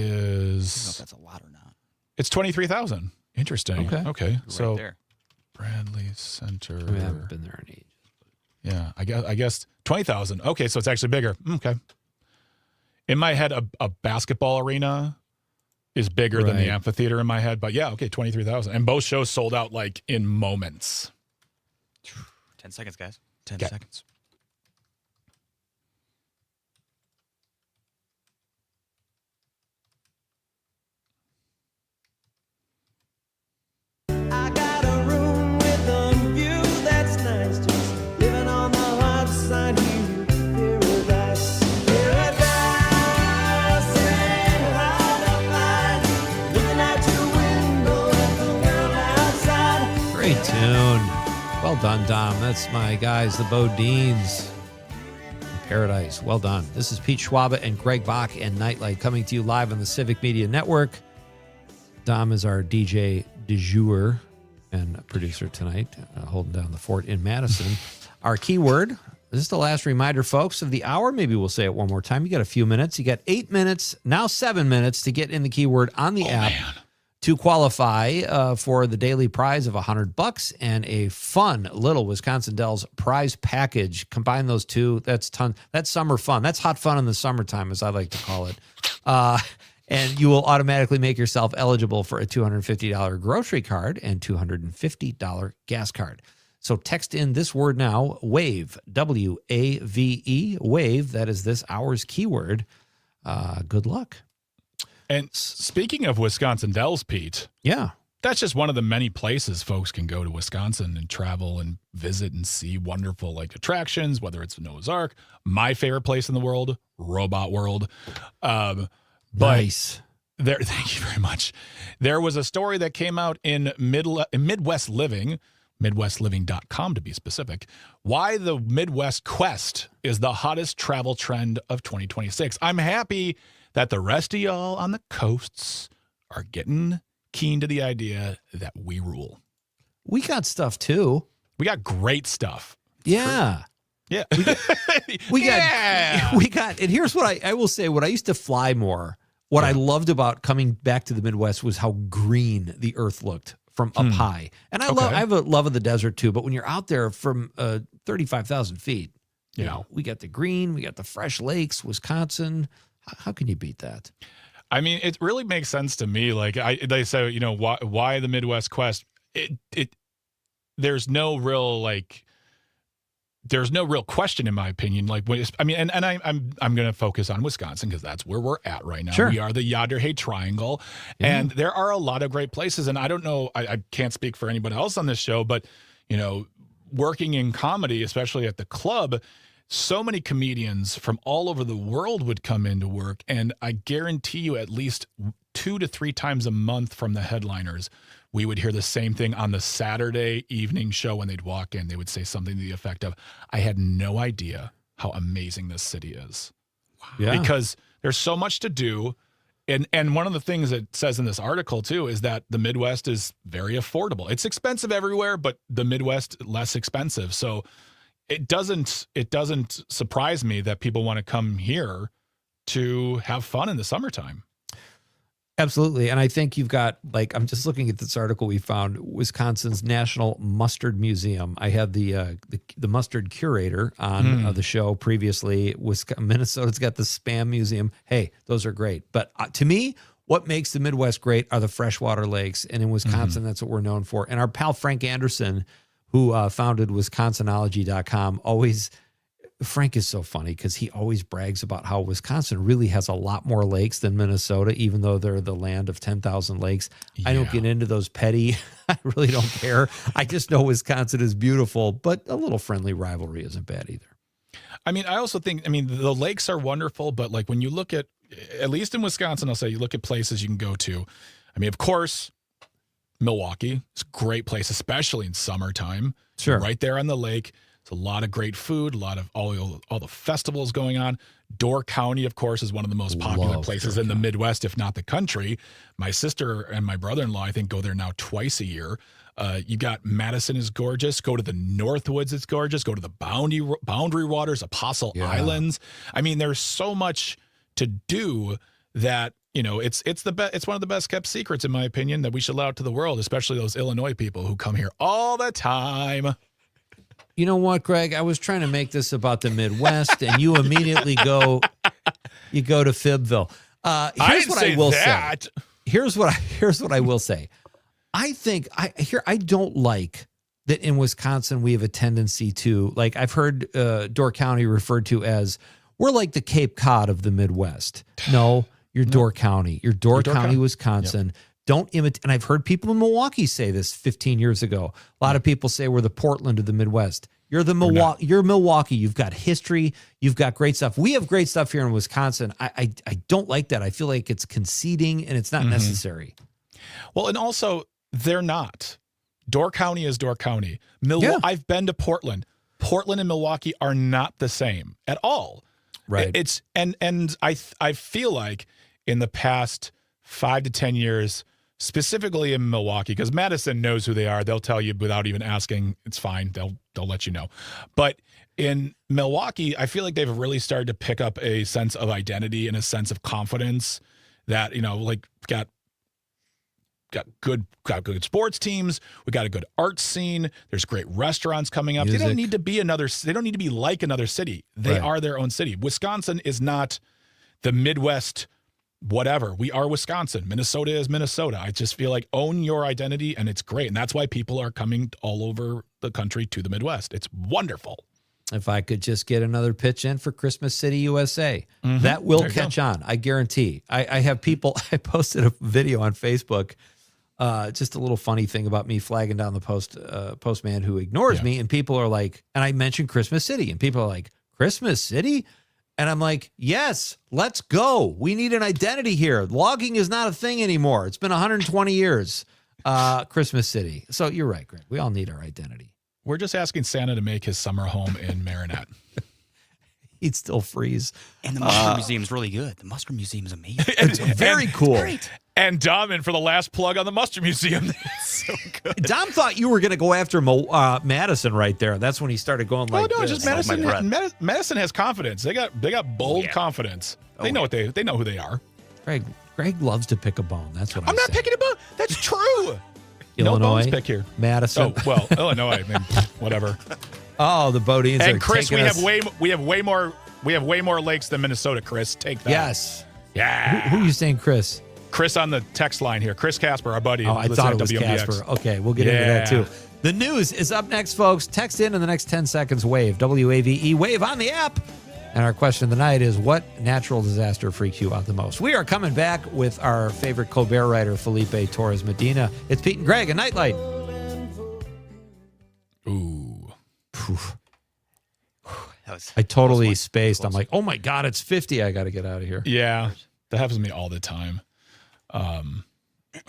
is. if that's a lot or not. It's 23,000. Interesting. Okay. Right So there. Bradley Center. I haven't been there in ages. Yeah, I guess 20,000. Okay, so it's actually bigger. Okay. In my head, a basketball arena is bigger than the Right. amphitheater in my head. But yeah, okay, 23,000. And both shows sold out like in moments. 10 seconds, guys. 10 Okay. seconds. I got a room with a view that's nice, just living on the hot side here, paradise. Paradise ain't hard to find, looking out your window at the world outside. Great tune. Well done, Dom. That's my guys, the Bodines. Paradise. Well done. This is Pete Schwaba and Greg Bach and Nite Lite coming to you live on the Civic Media Network. Dom is our DJ du jour and producer tonight, holding down the fort in Madison. Our keyword, this is the last reminder, folks, of the hour. Maybe we'll say it one more time. You got a few minutes. You got 8 minutes, now 7 minutes to get in the keyword on the app to qualify for the daily prize of $100 and a fun little Wisconsin Dells prize package. Combine those two. That's summer fun. That's hot fun in the summertime, as I like to call it. And you will automatically make yourself eligible for a $250 grocery card and $250 gas card. So text in this word now, WAVE, W-A-V-E, WAVE. That is this hour's keyword. Good luck. And speaking of Wisconsin Dells, Pete, Yeah. that's just one of the many places folks can go to Wisconsin and travel and visit and see wonderful like attractions, whether it's Noah's Ark, my favorite place in the world, Robot World. But Nice. thank you very much. There was a story that came out in Midwest Living, MidwestLiving.com to be specific, why the Midwest Quest is the hottest travel trend of 2026. I'm happy that the rest of y'all on the coasts are getting keen to the idea that we rule. We got stuff too. We got great stuff. Yeah. Yeah. We got, and here's what I will say, what I used to fly more, what I loved about coming back to the Midwest was how green the earth looked from up high. And I have a love of the desert too, but when you're out there from 35,000 feet, you know, we got the green, we got the fresh lakes, Wisconsin. How can you beat that? I mean, it really makes sense to me. Like they say, you know, why the Midwest Quest? There's no real question in my opinion. Like, I mean, and I'm going to focus on Wisconsin because that's where we're at right now. Sure. We are the Yaderhay Triangle, and there are a lot of great places. And I don't know, I can't speak for anybody else on this show, but you know, working in comedy, especially at the club, so many comedians from all over the world would come into work, and I guarantee you at least 2 to 3 times a month from the headliners, we would hear the same thing on the Saturday evening show when they'd walk in. They would say something to the effect of, I had no idea how amazing this city is. Yeah. Because there's so much to do. And one of the things it says in this article, too, is that the Midwest is very affordable. It's expensive everywhere, but the Midwest, less expensive. So it doesn't surprise me that people want to come here to have fun in the summertime. Absolutely. And I think you've got, like, I'm just looking at this article we found, Wisconsin's National Mustard Museum. I had the mustard curator on the show previously. Minnesota's got the Spam Museum. Hey, those are great. But to me, what makes the Midwest great are the freshwater lakes. And in Wisconsin, that's what we're known for. And our pal Frank Anderson, who founded Wisconsinology.com, Frank is so funny because he always brags about how Wisconsin really has a lot more lakes than Minnesota, even though they're the land of 10,000 lakes. Yeah. I don't get into those petty. I really don't care. I just know Wisconsin is beautiful, but a little friendly rivalry isn't bad either. I mean, I also think, the lakes are wonderful, but like when you look at least in Wisconsin, I'll say you look at places you can go to. I mean, of course, Milwaukee is a great place, especially in summertime. Sure. Right there on the lake. It's a lot of great food, a lot of all the festivals going on. Door County, of course, is one of the most popular places in the Midwest, if not the country. My sister and my brother-in-law, I think, go there now twice a year. You got Madison is gorgeous. Go to the Northwoods, it's gorgeous. Go to the Boundary Waters, Apostle Islands. I mean, there's so much to do that, it's one of the best kept secrets, in my opinion, that we should let out to the world, especially those Illinois people who come here all the time. You know what, Greg? I was trying to make this about the Midwest, and you immediately go to Fibville. Here's what I will say. Here's what I will say. I think I don't like that in Wisconsin we have a tendency to, like, I've heard Door County referred to as, we're like the Cape Cod of the Midwest. No, you're Door County. You're Door County, Wisconsin. Yep. Don't imitate. And I've heard people in Milwaukee say this 15 years ago. A lot of people say we're the Portland of the Midwest. You're the Milwaukee. You're Milwaukee. You've got history. You've got great stuff. We have great stuff here in Wisconsin. I don't like that. I feel like it's conceding and it's not necessary. Well, and also they're not. Door County is Door County. I've been to Portland. Portland and Milwaukee are not the same at all. Right. It's and I feel like in the past 5 to 10 years, specifically in Milwaukee, because Madison knows who they are. They'll tell you without even asking. It's fine. They'll let you know. But in Milwaukee, I feel like they've really started to pick up a sense of identity and a sense of confidence that, like got good sports teams. We got a good arts scene. There's great restaurants coming up. Music. They don't need to be like another city. They are their own city. Wisconsin is not the Midwest whatever. We are Wisconsin. Minnesota is Minnesota. I just feel like own your identity, and it's great. And that's why people are coming all over the country to the Midwest. It's wonderful. If I could just get another pitch in for Christmas City, USA, that will catch on. I guarantee. I have people, I posted a video on Facebook, just a little funny thing about me flagging down the postman who ignores me. And people are like, and I mentioned Christmas City, and people are like, Christmas City? And I'm like, yes, let's go. We need an identity here. Logging is not a thing anymore. It's been 120 years. Christmas City. So you're right, Greg. We all need our identity. We're just asking Santa to make his summer home in Marinette. He'd still freeze. And the Mushroom Museum is really good. The Mushroom Museum is amazing. It's very cool. Great. And Dom, and for the last plug on the Mushroom Museum. It's so good. Dom thought you were going to go after Madison right there. That's when he started going like, "Oh no, this. just Madison. Madison has confidence. They got bold confidence. They know they know who they are." Greg loves to pick a bone. That's what I'm not picking a bone. That's true. Illinois, no bones pick here. Madison. Oh well, Illinois. I mean, whatever. Oh, the Bodines and are Chris, taking we have way more lakes than Minnesota. Chris, take that. Yes. Yeah. Who are you saying, Chris? Chris on the text line here. Chris Casper, our buddy. Oh, I thought it was Casper. Okay, we'll get into that too. The news is up next, folks. Text in the next 10 seconds. WAVE, WAVE, WAVE on the app. And our question of the night is, what natural disaster freaks you out the most? We are coming back with our favorite Colbert writer, Felipe Torres Medina. It's Pete and Greg, a Nite Lite. Ooh. I totally spaced. I'm like, oh my God, it's 50. I got to get out of here. Yeah, that happens to me all the time. All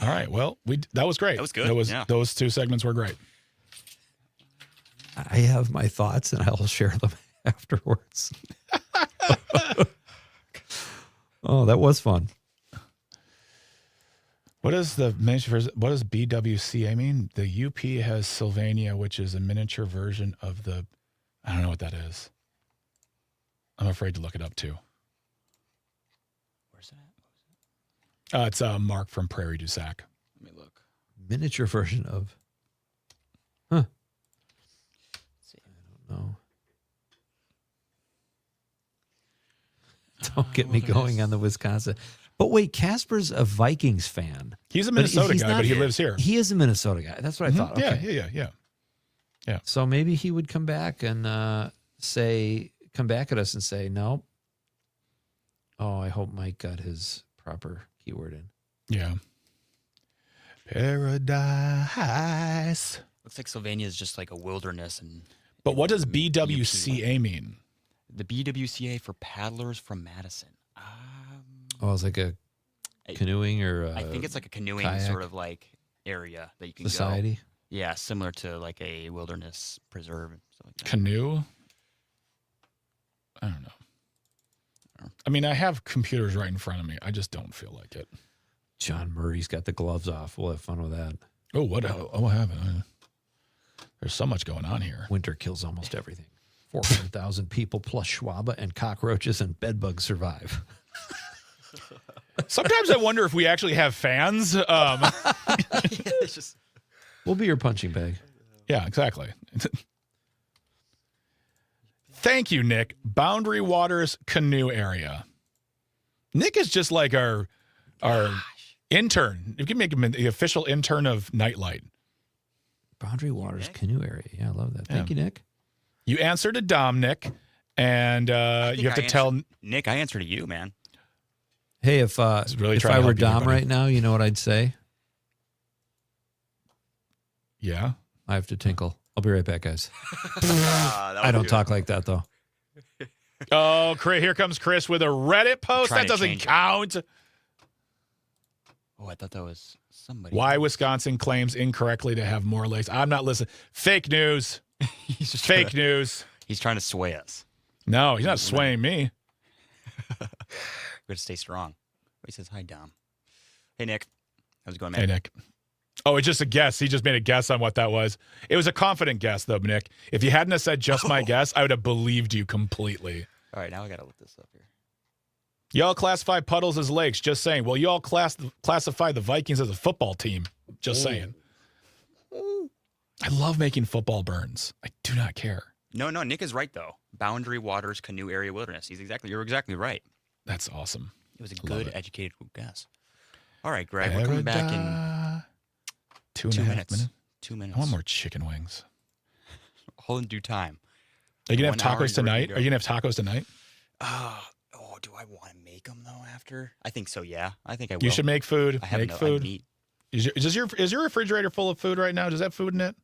right. Well, that was great. That was good. Those two segments were great. I have my thoughts, and I'll share them afterwards. Oh, that was fun. What does BWCA mean? The UP has Sylvania, which is a miniature version of the. I don't know what that is. I'm afraid to look it up too. Where's that? It's Mark from Prairie du Sac. Let me look. Miniature version of. Huh. I don't know. Don't get me going on the Wisconsin. But wait, Casper's a Vikings fan. He's a But Minnesota he's guy, not- but he lives here. He is a Minnesota guy. That's what I thought. Okay. Yeah. So maybe he would come back and come back at us and say, no. Oh, I hope Mike got his proper keyword in. Yeah. Paradise. Looks like Sylvania is just like a wilderness. But what does BWCA mean? The BWCA for paddlers from Madison. Oh, it's like a canoeing or I think it's like a canoeing kayak sort of like area that you can society. go. Yeah, similar to like a wilderness preserve and stuff like that. Canoe? I don't know. I mean, I have computers right in front of me. I just don't feel like it. John Murray's got the gloves off. We'll have fun with that. Oh, what happened? There's so much going on here. Winter kills almost everything. 400,000 people plus Schwaba and cockroaches and bedbugs survive. Sometimes I wonder if we actually have fans. It's just We'll be your punching bag. Yeah, exactly. Thank you, Nick. Boundary Waters Canoe Area. Nick is just like our intern. You can make him the official intern of Nite Lite. Boundary Waters Canoe Area. Yeah, I love that. Thank you, Nick. You answer to Dom, Nick, and you have to tell Nick. I answer to you, man. Hey, if really if trying I to were help you here, Dom buddy. right now, you know what I'd say? Yeah. I have to tinkle. I'll be right back, guys. That I don't talk like that, though. Oh, here comes Chris with a Reddit post. Trying That to doesn't change it. count. Oh, I thought that was somebody. Why Wisconsin claims incorrectly to have more lakes. I'm not listening. Fake news. He's just Fake news. He's trying to sway us. No, he's not swaying me. We got to stay strong. He says, "Hi, Dom." Hey, Nick. How's it going, man? Hey, Nick. Oh, it's just a guess. He just made a guess on what that was. It was a confident guess, though, Nick. If you hadn't have said just my guess, I would have believed you completely. All right, now I got to look this up here. Y'all classify puddles as lakes. Just saying. Well, y'all classify the Vikings as a football team. Just saying. I love making football burns. I do not care. No, Nick is right though. Boundary Waters Canoe Area Wilderness. You're exactly right. That's awesome. It was a Love good, it. educated guess. All right, Greg, we're coming back in 2.5 minutes. 2 minutes. I want more chicken wings. All in due time. Are you going to 1 have hour tacos is ready tonight? to Are go. you going to have tacos tonight? Do I want to make them though after? I think so, yeah. I think I will. You should make food. I have Make food. meat. Is your refrigerator full of food right now? Does that have food in it?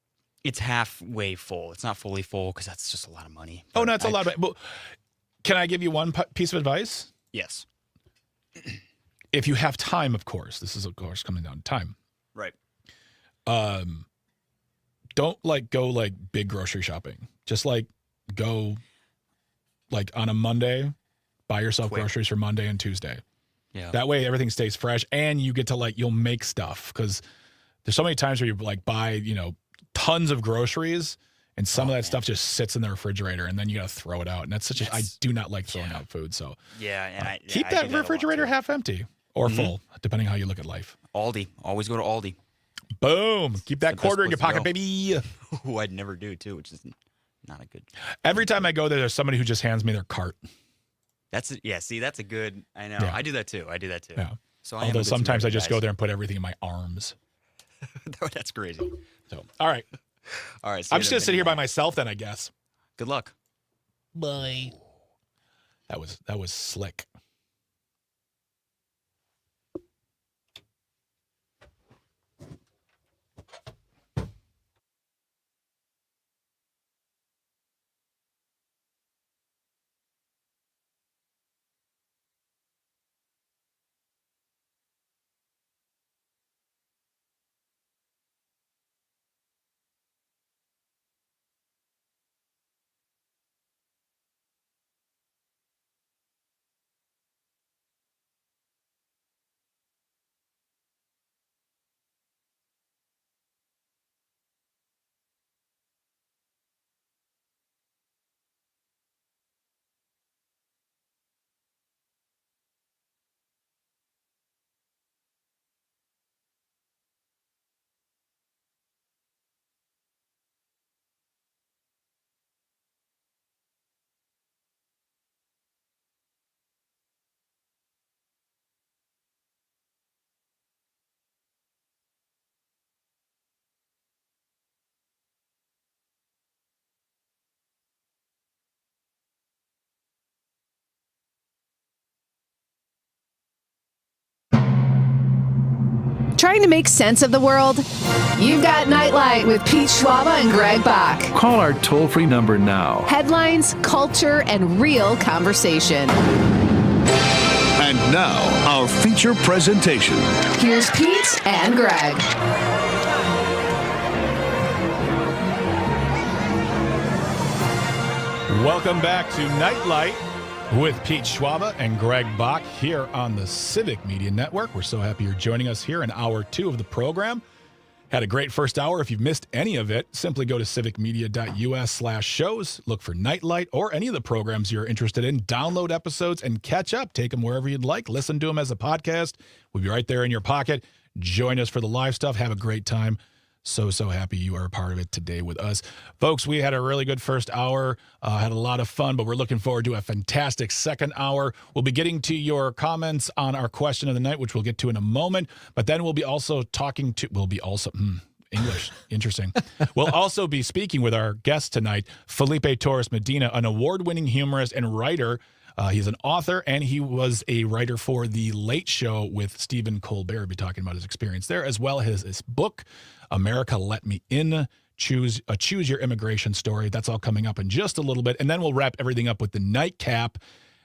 It's halfway full. It's not fully full because that's just a lot of money. Oh, But no, it's a lot of. Well, can I give you one piece of advice? Yes. If you have time, of course. This is, of course, coming down to time. Right. Don't go big grocery shopping. Just go on a Monday, buy yourself Quick. groceries for Monday and Tuesday. Yeah. That way everything stays fresh and you get to you'll make stuff because there's so many times where you buy, tons of groceries and some of that stuff just sits in the refrigerator and then you got to throw it out. And that's I do not like throwing out food. So Yeah, and keep I do that a lot, refrigerator too. half empty or full, depending how you look at life. Aldi. Always go to Aldi. Boom. Keep that the best quarter in your place to pocket, go. baby. Who I'd never do too, which is not a good. Every time I go there's somebody who just hands me their cart. That's it. Yeah. See, that's a good. I know. Yeah. I do that too. Yeah. So I am a Although good sometimes I Samaritan, just go guys. there and put everything in my arms. That's crazy. So, all right. All right. I'm just going to sit here by myself then, I guess. Good luck. Bye. That was slick. Trying to make sense of the world? You've got Nite Lite with Pete Schwaba and Greg Bach. Call our toll-free number now. Headlines, culture, and real conversation. And now, our feature presentation. Here's Pete and Greg. Welcome back to Nite Lite with Pete Schwaba and Greg Bach here on the Civic Media Network. We're so happy you're joining us here in hour 2 of the program. Had a great first hour. If you've missed any of it, simply go to civicmedia.us/shows, look for Nite Lite or any of the programs you're interested in, download episodes and catch up. Take them wherever you'd like. Listen to them as a podcast. We'll be right there in your pocket. Join us for the live stuff. Have a great time. So happy you are a part of it today with us. Folks, we had a really good first hour, had a lot of fun, but we're looking forward to a fantastic second hour. We'll be getting to your comments on our question of the night, which we'll get to in a moment, but then we'll be also English, interesting. We'll also be speaking with our guest tonight, Felipe Torres Medina, an award-winning humorist and writer. He's an author, and he was a writer for The Late Show with Stephen Colbert. We'll be talking about his experience there, as well as his book, America Let Me In, Choose Your Immigration Story. That's all coming up in just a little bit. And then we'll wrap everything up with the nightcap.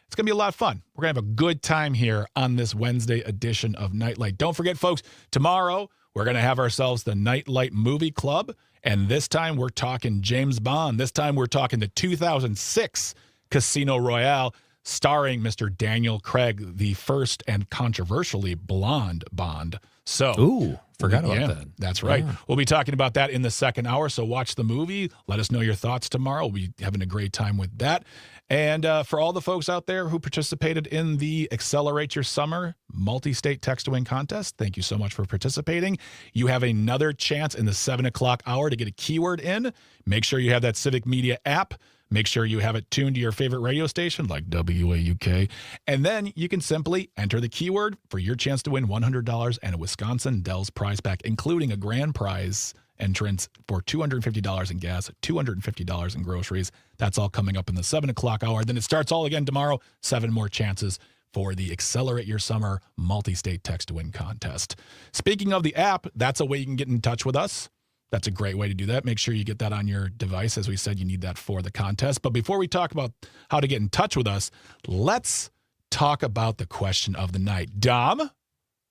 It's going to be a lot of fun. We're going to have a good time here on this Wednesday edition of Nite Lite. Don't forget, folks, tomorrow we're going to have ourselves the Nite Lite Movie Club. And this time we're talking James Bond. This time we're talking the 2006 Casino Royale, starring Mr. Daniel Craig, the first and controversially blonde Bond. So, forgot about that. That's right. Yeah. We'll be talking about that in the second hour. So watch the movie. Let us know your thoughts tomorrow. We'll be having a great time with that. And for all the folks out there who participated in the Accelerate Your Summer multi-state text-to-win contest, thank you so much for participating. You have another chance in the 7 o'clock hour to get a keyword in. Make sure you have that Civic Media app. Make sure you have it tuned to your favorite radio station like WAUK. And then you can simply enter the keyword for your chance to win $100 and a Wisconsin Dells prize pack, including a grand prize entrance for $250 in gas, $250 in groceries. That's all coming up in the 7 o'clock hour. Then it starts all again tomorrow. 7 more chances for the Accelerate Your Summer multi-state text-to-win contest. Speaking of the app, that's a way you can get in touch with us. That's a great way to do that. Make sure you get that on your device. As we said, you need that for the contest. But before we talk about how to get in touch with us, let's talk about the question of the night. Dom?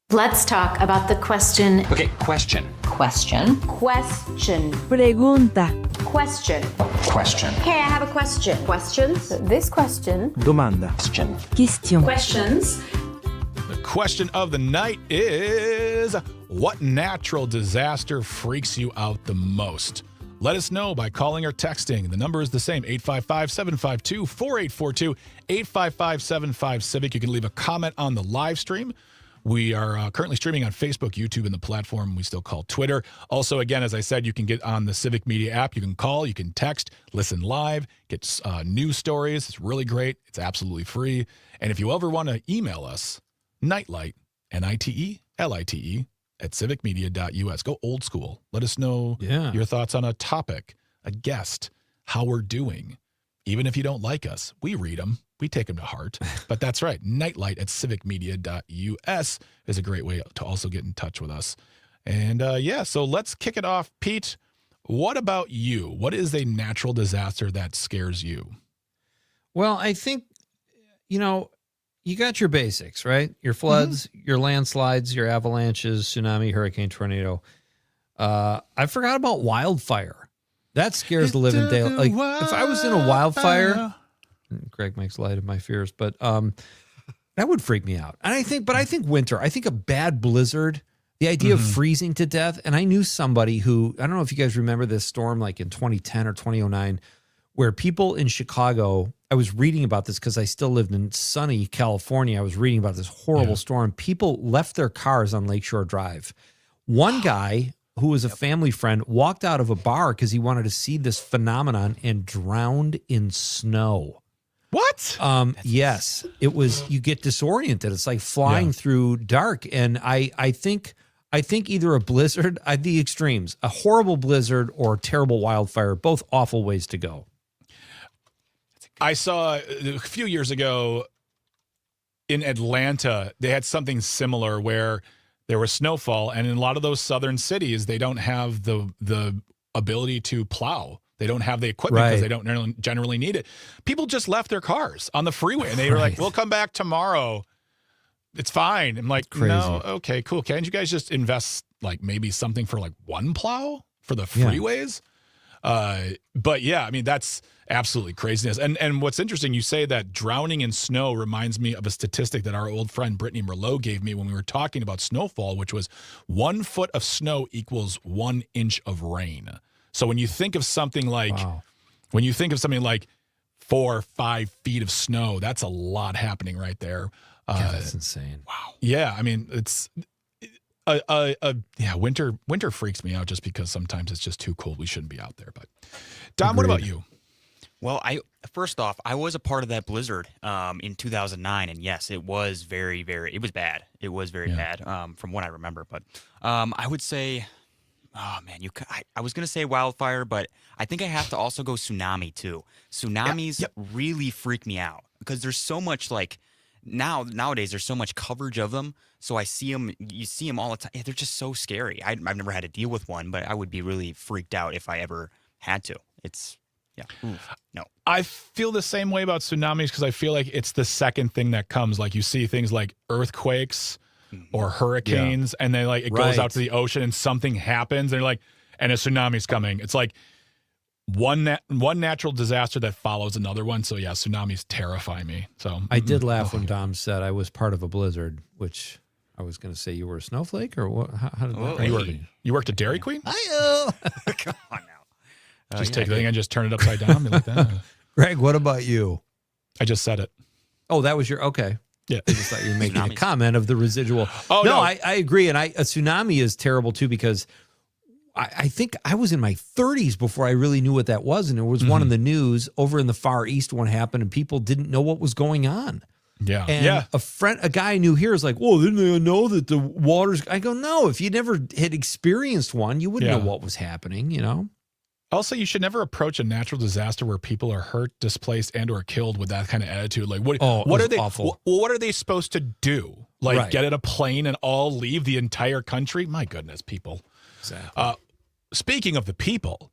Let's talk about the question. Okay, question. Question. Pregunta. Question. Hey, I have a question. Questions? This question. Domanda. Question. Questions. The question of the night is, what natural disaster freaks you out the most? Let us know by calling or texting. The number is the same, 855-752-4842, 855-75-CIVIC. You can leave a comment on the live stream. We are currently streaming on Facebook, YouTube, and the platform we still call Twitter. Also, again, as I said, you can get on the Civic Media app. You can call, you can text, listen live, get news stories. It's really great. It's absolutely free. And if you ever want to email us, Nitelite, Nitelite, at civicmedia.us. Go old school. Let us know your thoughts on a topic, a guest, how we're doing. Even if you don't like us, we read them. We take them to heart. But that's right. Nitelite at civicmedia.us is a great way to also get in touch with us. And so let's kick it off. Pete, what about you? What is a natural disaster that scares you? Well, I think, you got your basics, right? Your floods, your landslides, your avalanches, tsunami, hurricane, tornado. I forgot about wildfire. That scares the living daylight. Like if I was in a wildfire, Greg makes light of my fears, but that would freak me out. And I think winter. I think a bad blizzard. The idea of freezing to death. And I knew somebody who, I don't know if you guys remember this storm like in 2010 or 2009, where people in Chicago, I was reading about this because I still lived in sunny California. I was reading about this horrible storm. People left their cars on Lakeshore Drive. One guy who was a family friend walked out of a bar because he wanted to see this phenomenon and drowned in snow. What? Yes, it was, you get disoriented. It's like flying through dark. And I think either a blizzard, the extremes, a horrible blizzard or a terrible wildfire, both awful ways to go. I saw a few years ago in Atlanta, they had something similar where there was snowfall, and in a lot of those southern cities, they don't have the ability to plow. They don't have the equipment because they don't generally need it. People just left their cars on the freeway, and they were like, "We'll come back tomorrow. It's fine." I'm like, "No, okay, cool. Can't you guys just invest like maybe something for like one plow for the freeways?" But yeah, I mean, that's absolutely craziness. And what's interesting, you say that drowning in snow reminds me of a statistic that our old friend Brittany Merlot gave me when we were talking about snowfall, which was 1 foot of snow equals 1 inch of rain. So when you think of something like, 4 or 5 feet of snow, that's a lot happening right there. That's insane. Wow. Yeah. I mean, it's winter freaks me out just because sometimes it's just too cold. We shouldn't be out there. But Dom, what about you? Well, first off, I was a part of that blizzard in 2009, and yes, it was very, very. It was bad. It was very bad from what I remember. But I would say, oh man, I was gonna say wildfire, but I think I have to also go tsunami too. Tsunamis really freak me out because there's so much like nowadays there's so much coverage of them. So I see them. You see them all the time. Yeah, they're just so scary. I've never had to deal with one, but I would be really freaked out if I ever had to. No. I feel the same way about tsunamis because I feel like it's the second thing that comes. Like you see things like earthquakes or hurricanes, and then like it goes out to the ocean and something happens, and they're like, and a tsunami's coming. It's like one natural disaster that follows another one. So yeah, tsunamis terrify me. So I did laugh when Dom said I was part of a blizzard, which I was going to say you were a snowflake or what? How did that work? You worked at Dairy Queen? Come on now. Just take the thing and just turn it upside down. Like that. Greg, what about you? I just said it. Oh, that was your okay. Yeah, I just thought you were making a comment of the residual. Oh no, I agree, and a tsunami is terrible too because I think I was in my 30s before I really knew what that was, and there was one in the news over in the Far East. One happened, and people didn't know what was going on. Yeah, and a guy I knew here is like, "Well, didn't they know that the water's?" I go, "No, if you never had experienced one, you wouldn't know what was happening." You know. Also, you should never approach a natural disaster where people are hurt, displaced, and or killed with that kind of attitude. Like, what are they? What are they supposed to do? Like, get in a plane and all leave the entire country? My goodness, people. Exactly. Speaking of the people,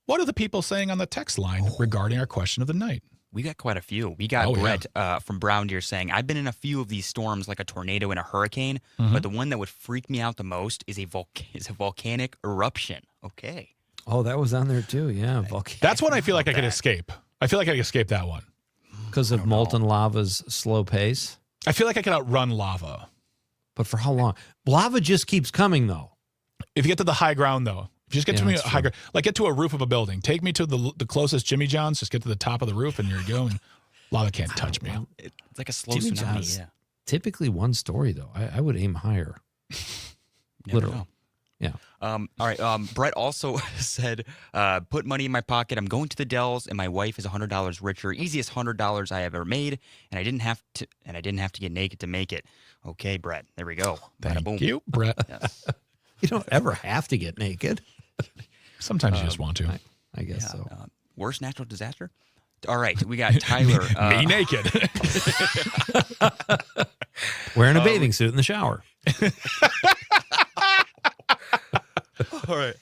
what are the people saying on the text line regarding our question of the night? We got quite a few. We got Brett from Brown Deer saying, I've been in a few of these storms like a tornado and a hurricane, but the one that would freak me out the most is a volcanic eruption. Okay. Oh, that was on there too. Yeah. That's one I feel like I could escape. I feel like I could escape that one. Because of molten lava's slow pace? I feel like I could outrun lava. But for how long? Lava just keeps coming, though. If you get to the high ground, though. If you just get to a high ground, like get to a roof of a building. Take me to the closest Jimmy John's. Just get to the top of the roof, and you're going. Lava can't touch me. It's like a slow Jimmy tsunami. John's, typically one story, though. I would aim higher. Literally. Know. Yeah. All right. Brett also said, put money in my pocket. I'm going to the Dells, and my wife is $100 richer. Easiest $100 I ever made, and I didn't have to get naked to make it. Okay, Brett. There we go. Thank you, Brett. Yes. You don't ever have to get naked. Sometimes you just want to. I guess so. Worst natural disaster? All right. We got Tyler. Me naked. Wearing a bathing suit in the shower. All right.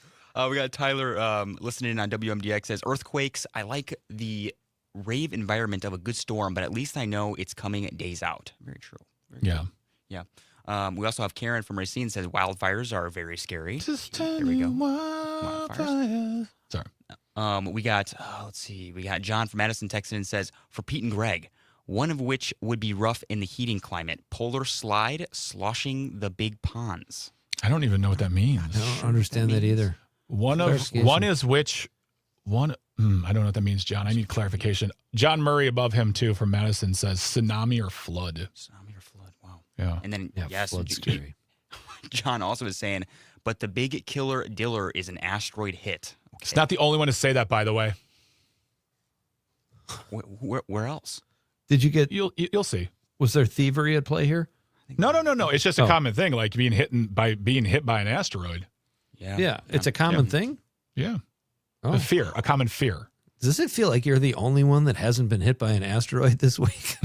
We got Tyler listening in on WMDX says, earthquakes, I like the rave environment of a good storm, but at least I know it's coming days out. Very true. Very true. Yeah. We also have Karen from Racine says, wildfires are very scary. There we go. Wildfires. Sorry. We got, let's see. We got John from Madison texting and says, for Pete and Greg, one of which would be rough in the heating climate, polar slide sloshing the big ponds. I don't even know what that means. I don't understand that either. I don't know what that means, John. I need clarification. John Murray above him too from Madison says tsunami or flood. Tsunami or flood. Wow. Yeah. And then flood's scary. John also is saying, but the big killer diller is an asteroid hit. Okay. It's not the only one to say that, by the way. Where else? Did you get? You'll see. Was there thievery at play here? No. It's just a common thing, like being hit by an asteroid. Yeah. It's a common thing. Yeah. Oh. A common fear. Does it feel like you're the only one that hasn't been hit by an asteroid this week?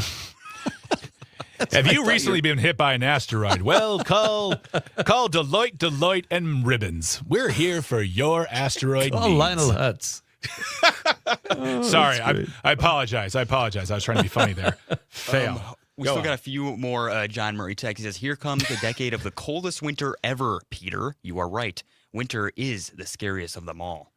Have you recently been hit by an asteroid? Well, call Deloitte, and Ribbons. We're here for your asteroid Call needs. Lionel Hutz. Sorry, I apologize. I was trying to be funny there. Fail. We still got a few more John Murray texts. He says, "Here comes the decade of the coldest winter ever, Peter. You are right. Winter is the scariest of them all."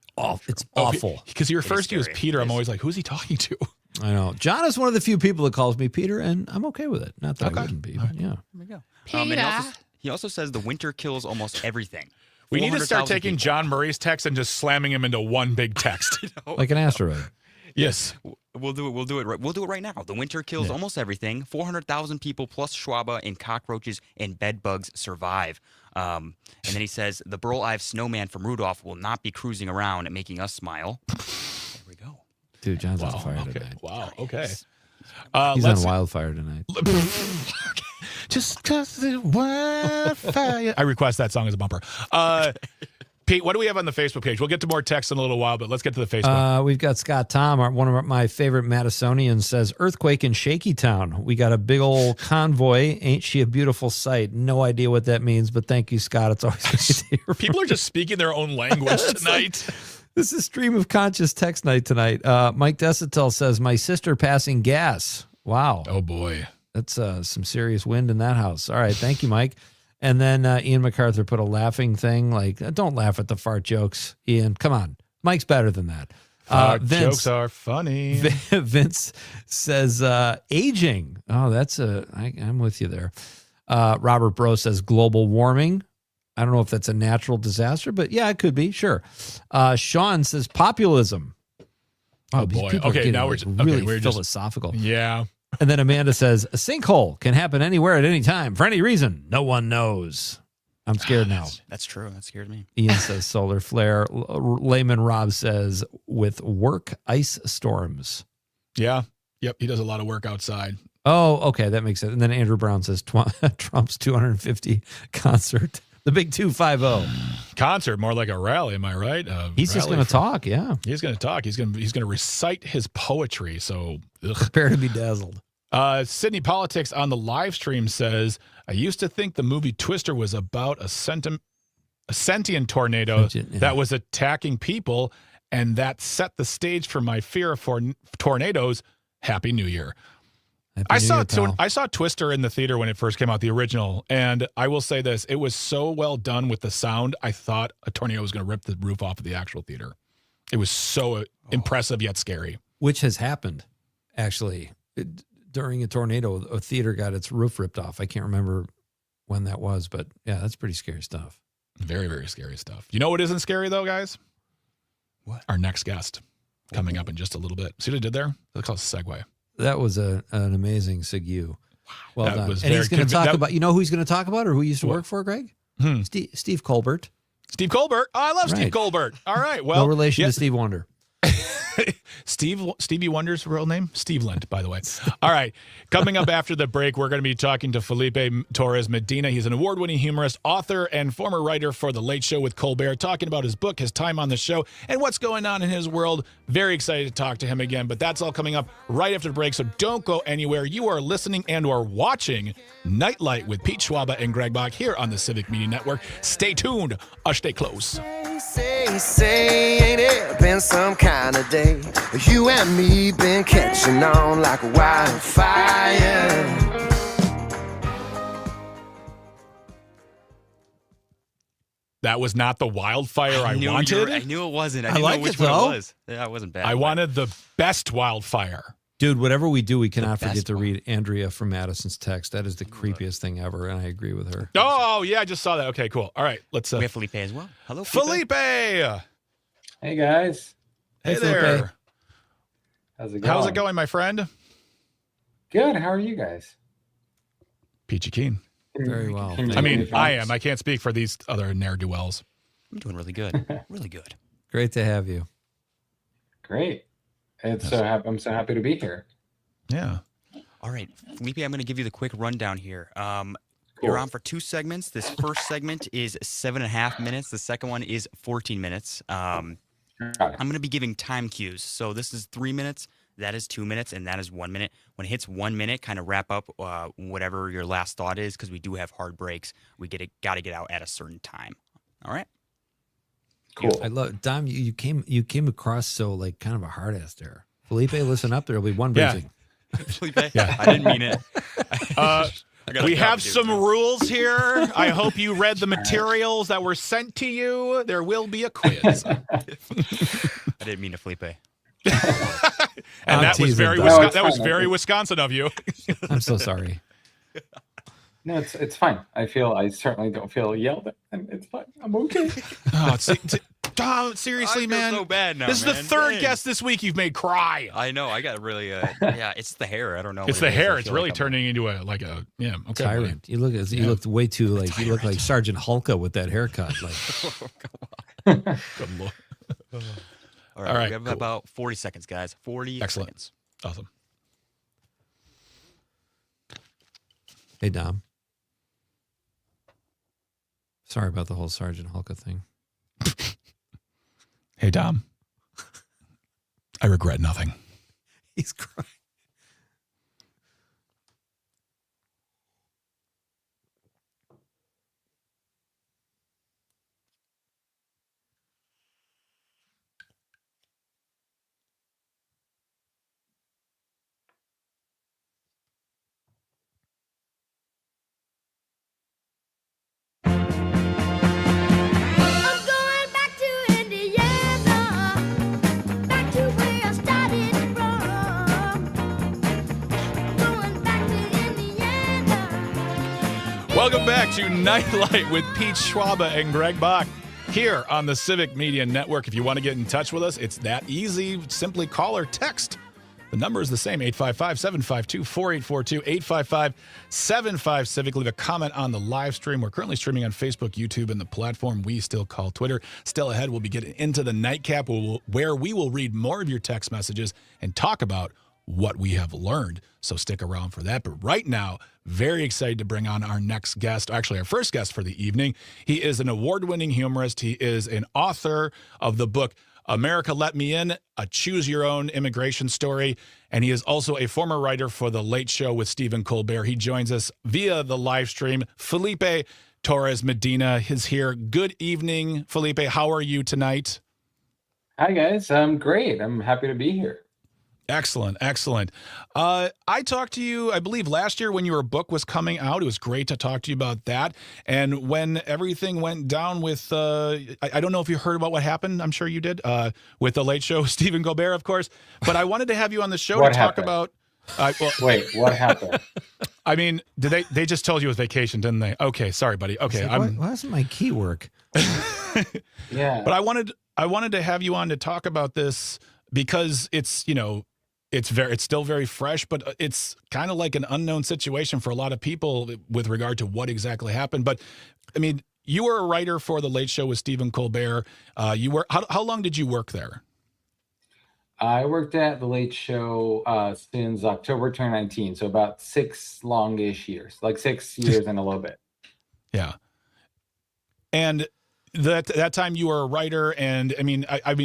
It's awful. Because he refers to you as scary. Peter. I'm always like, who's he talking to? I know. John is one of the few people that calls me Peter, and I'm okay with it. Not that I wouldn't be, but yeah. There we go. And he also says the winter kills almost everything. We need to start 400,000 taking people. John Murray's text and just slamming him into one big text. Like an asteroid. Yes. We'll do it right now. The winter kills almost everything. 400,000 people plus Schwaba and cockroaches and bed bugs survive. And then he says the Burl Ives snowman from Rudolph will not be cruising around and making us smile. There we go. Dude, John's on fire tonight. Wow. Okay. He's on wildfire tonight. Just because it wildfire. I request that song as a bumper. Pete, what do we have on the Facebook page? We'll get to more text in a little while, but let's get to the Facebook. We've got Scott Tom, one of my favorite Madisonians, says, earthquake in Shaky Town. We got a big old convoy. Ain't she a beautiful sight? No idea what that means, but thank you, Scott. It's always great to hear from People are just speaking their own language tonight. This is stream of conscious text night tonight. Mike Desitel says, my sister passing gas. Wow. Oh, boy. That's some serious wind in that house. All right. Thank you, Mike. And then Ian MacArthur put a laughing thing like, don't laugh at the fart jokes, Ian. Come on. Mike's better than that. Vince, jokes are funny. Vince says aging. Oh, I'm with you there. Robert Bro says global warming. I don't know if that's a natural disaster, but yeah, it could be. Sure. Sean says populism. Oh boy. Okay, now we're really philosophical. Yeah. And then Amanda says a sinkhole can happen anywhere at any time for any reason. No one knows. I'm scared now. That's true. That scared me. Ian says solar flare. Layman Rob says with work ice storms. Yeah. Yep. He does a lot of work outside. Oh, okay. That makes sense. And then Andrew Brown says Trump's 250 concert. The big 250 concert, more like a rally. Am I right? He's just going to talk. Yeah, he's going to talk. He's going to recite his poetry. So prepare to be dazzled. Sydney Politics on the live stream says, I used to think the movie Twister was about a sentient tornado that was attacking people, and that set the stage for my fear of tornadoes. Happy New Year. I saw Twister in the theater when it first came out, the original, and I will say this, it was so well done with the sound, I thought a tornado was going to rip the roof off of the actual theater. It was so impressive yet scary. Which has happened, actually. During a tornado, a theater got its roof ripped off. I can't remember when that was, but yeah, that's pretty scary stuff. Very, very scary stuff. You know what isn't scary, though, guys? What? Our next guest coming up in just a little bit. See what I did there? That's called a segue. That was an amazing segue. Well that done. Was and he's going to talk that, about, you know who he's going to talk about or who he used to work for, Greg? Steve Colbert. Steve Colbert. Oh, I love Steve Colbert. All right. Well, no relation to Steve Wonder. Stevie Wonder's real name? Steve Lind, by the way. All right. Coming up after the break, we're going to be talking to Felipe Torres Medina. He's an award-winning humorist, author, and former writer for The Late Show with Colbert, talking about his book, his time on the show, and what's going on in his world. Very excited to talk to him again, but that's all coming up right after the break, so don't go anywhere. You are listening and or watching Nite Lite with Pete Schwaba and Greg Bach here on the Civic Media Network. Stay tuned. Stay close. Say, ain't it been some kind of day? You and me been catching on like a wildfire. That was not the wildfire I wanted. I knew it wasn't. I didn't know which one it was. Yeah, it wasn't bad. I wanted the best wildfire. Dude, whatever we do, we cannot forget to read Andrea from Madison's text. That is the creepiest thing ever, and I agree with her. Oh, yeah, I just saw that. Okay, cool. All right, let's... we have Felipe as well. Hello, Felipe! Hey, guys. Hey there. How's it going? How's it going, my friend? Good. How are you guys? Peachy keen. Very well. I mean, I am. I can't speak for these other ne'er-do-wells. I'm doing really good. Really good. Great to have you. Great. I'm so happy to be here. Yeah. All right, Felipe, I'm going to give you the quick rundown here. Cool. You're on for 2 segments. This first segment is 7.5 minutes. The second one is 14 minutes. I'm going to be giving time cues. So this is 3 minutes. that is 2 minutes, and that is 1 minute. When it hits 1 minute, kind of wrap up whatever your last thought is, because we do have hard breaks. We got to get out at a certain time. All right. Cool. I love Dom. You came across so like kind of a hard ass there. Felipe, listen up. There'll be one briefing. Felipe, I didn't mean it. We have some rules here. I hope you read the materials that were sent to you. There will be a quiz. I didn't mean to, Felipe. And that was very Wisconsin of you. I'm so sorry. No, it's fine. I certainly don't feel yelled at, and it's fine. I'm okay. Tom, seriously, I feel man. so bad now, this is the third guest this week you've made cry. I know. I got really. Yeah, it's the hair. I don't know. It's the hair. It's really turning into a tyrant. You looked way too like you look like Sergeant Hulka with that haircut. Like, good Lord. All right, we have about 40 seconds, guys. 40 seconds. Awesome. Hey, Dom. Sorry about the whole Sergeant Hulka thing. Hey, Dom. I regret nothing. He's crying. Welcome back to Nite Lite with Pete Schwaba and Greg Bach here on the Civic Media Network. If you want to get in touch with us, it's that easy. Simply call or text. The number is the same, 855-752-4842, 855-75-CIVIC. Leave a comment on the live stream. We're currently streaming on Facebook, YouTube, and the platform we still call Twitter. Still ahead, we'll be getting into the nightcap where we will read more of your text messages and talk about what we have learned. So stick around for that. But right now, very excited to bring on our next guest, actually our first guest for the evening. He is an award-winning humorist. He is an author of the book America Let Me In, a choose-your-own immigration story. And he is also a former writer for The Late Show with Stephen Colbert. He joins us via the live stream. Felipe Torres Medina is here. Good evening, Felipe. How are you tonight? Hi, guys. I'm great. I'm happy to be here. Excellent, excellent. I talked to you, I believe, last year when your book was coming out. It was great to talk to you about that. And when everything went down with, I don't know if you heard about what happened. I'm sure you did, with The Late Show, Stephen Colbert, of course. But I wanted to have you on the show to talk about. Wait, what happened? I mean, they just told you it was vacation, didn't they? Okay, sorry, buddy. Okay, why doesn't my key work? Yeah. But I wanted to have you on to talk about this because it's still very fresh, but it's kind of like an unknown situation for a lot of people with regard to what exactly happened. But I mean, you were a writer for The Late Show with Stephen Colbert. How long did you work there? I worked at The Late Show since October 2019, so about 6 longish years, like 6 years and a little bit. Yeah. And that time you were a writer, and I mean, I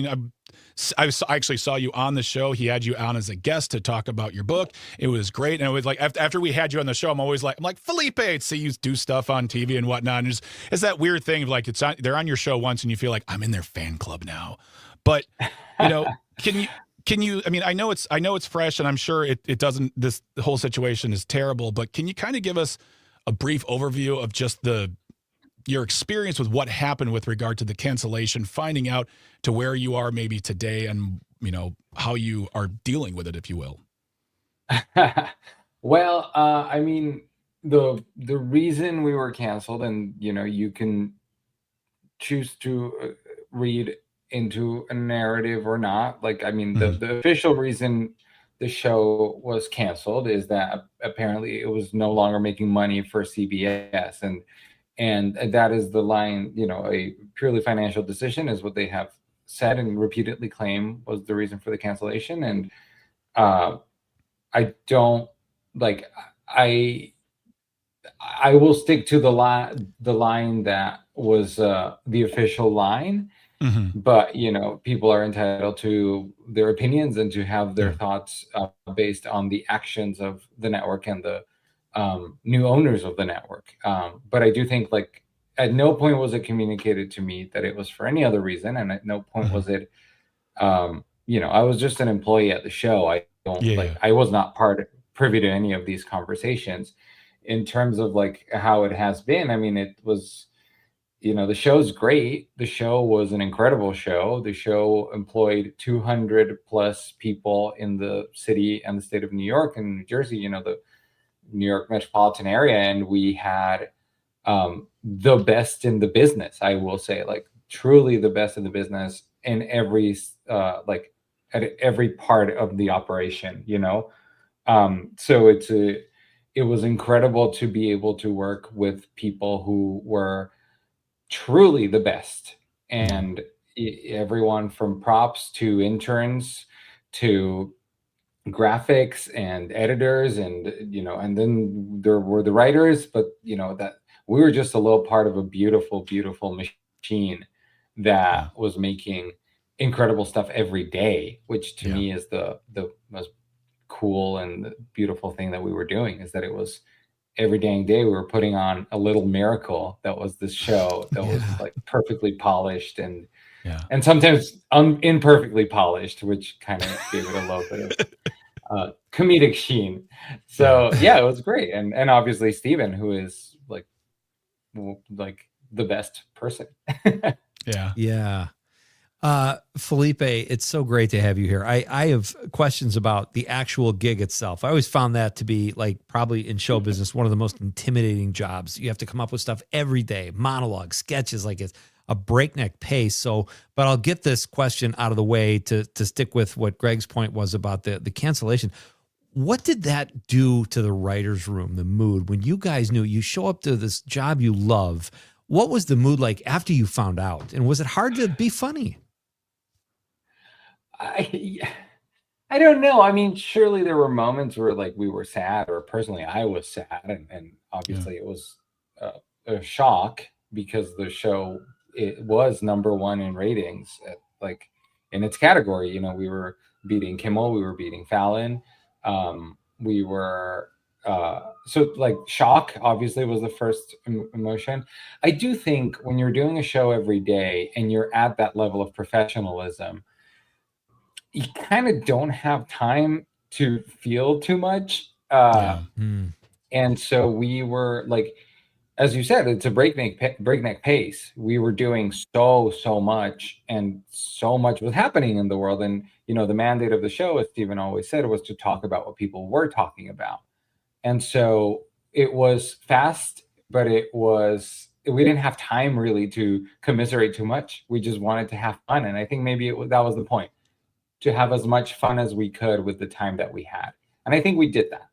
actually saw you on the show. He had you on as a guest to talk about your book. It was great. And it was like, after we had you on the show, I'm like, Felipe, I'd see you do stuff on TV and whatnot. And it's that weird thing of like, they're on your show once and you feel like I'm in their fan club now. But, can you, I mean, I know it's fresh and I'm sure it doesn't, the whole situation is terrible, but can you kind of give us a brief overview of just your experience with what happened with regard to the cancellation, finding out to where you are maybe today and, how you are dealing with it, if you will? Well, I mean, the reason we were canceled, and, you can choose to read into a narrative or not. Like, I mean, the official reason the show was canceled is that apparently it was no longer making money for CBS. And that is the line, a purely financial decision is what they have said and repeatedly claim was the reason for the cancellation. And I don't like, I will stick to the line that was the official line. But, you know, people are entitled to their opinions and to have their thoughts based on the actions of the network and the new owners of the network. But I do think, like, at no point was it communicated to me that it was for any other reason. And at no point was it, you know, I was just an employee at the show. I don't I was not privy to any of these conversations. In terms of like how it has been, I mean, it was, you know, the show's great. The show was an incredible show. The show employed 200 plus people in the city and the state of New York and New Jersey, you know, the New York metropolitan area. And we had the best in the business, I will say, like truly the best in the business in every, like at every part of the operation, you know? So it was incredible to be able to work with people who were truly the best, and everyone from props to interns to graphics and editors, and you know, and then there were the writers, but you know, that we were just a little part of a beautiful machine that was making incredible stuff every day, which to me is the most cool and the beautiful thing that we were doing, is that it was every dang day we were putting on a little miracle that was this show that was like perfectly polished and sometimes imperfectly polished, which kind of gave it a little bit of comedic sheen. So yeah, it was great. And obviously Steven, who is like the best person. Yeah. Felipe, it's so great to have you here. I have questions about the actual gig itself. I always found that to be like probably in show business, one of the most intimidating jobs. You have to come up with stuff every day, monologues, sketches, like it's a breakneck pace. So, but I'll get this question out of the way to stick with what Greg's point was about the cancellation. What did that do to the writer's room, the mood, when you guys knew you show up to this job you love? What was the mood like after you found out? And was it hard to be funny? I don't know. I mean, surely there were moments where like we were sad, or personally I was sad, and obviously it was a shock because the show, it was #1 in ratings like in its category. You know, we were beating Kimmel, we were beating Fallon, we were so like shock obviously was the first emotion. I do think when you're doing a show every day and you're at that level of professionalism, you kind of don't have time to feel too much. And so we were like, as you said, it's a breakneck pace. We were doing so much, and so much was happening in the world. And, you know, the mandate of the show, as Stephen always said, was to talk about what people were talking about. And so it was fast, but we didn't have time really to commiserate too much. We just wanted to have fun. And I think maybe that was the point, to have as much fun as we could with the time that we had. And I think we did that.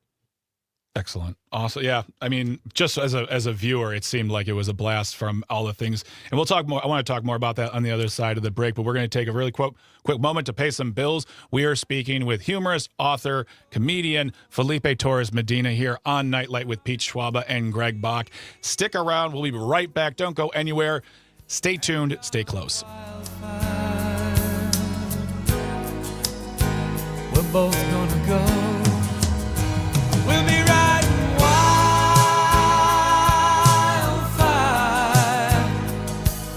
Excellent. Awesome. Yeah. I mean, just as a viewer, it seemed like it was a blast from all the things. And we'll talk more. I want to talk more about that on the other side of the break, but we're going to take a really quick moment to pay some bills. We are speaking with humorist, author, comedian Felipe Torres Medina here on Nite Lite with Pete Schwaba and Greg Bach. Stick around. We'll be right back. Don't go anywhere. Stay tuned. Stay close. We're both gonna go. We'll be riding wildfire,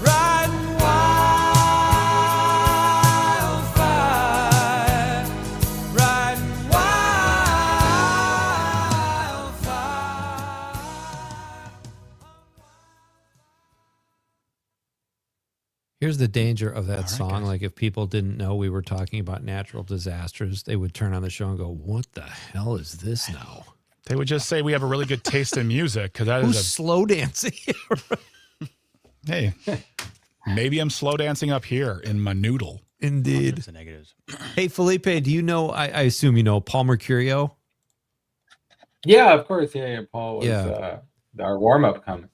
riding wildfire, riding wildfire. Here's the danger of that song. Like if people didn't know we were talking about natural disasters, they would turn on the show and go, what the hell is this now? They would just say we have a really good taste in music, because that Who's is slow dancing? Hey, maybe I'm slow dancing up here in my noodle. Indeed. The negatives. Hey, Felipe, do you know, I assume you know Paul Mercurio? Yeah, of course. Yeah. Paul was our warm-up comic.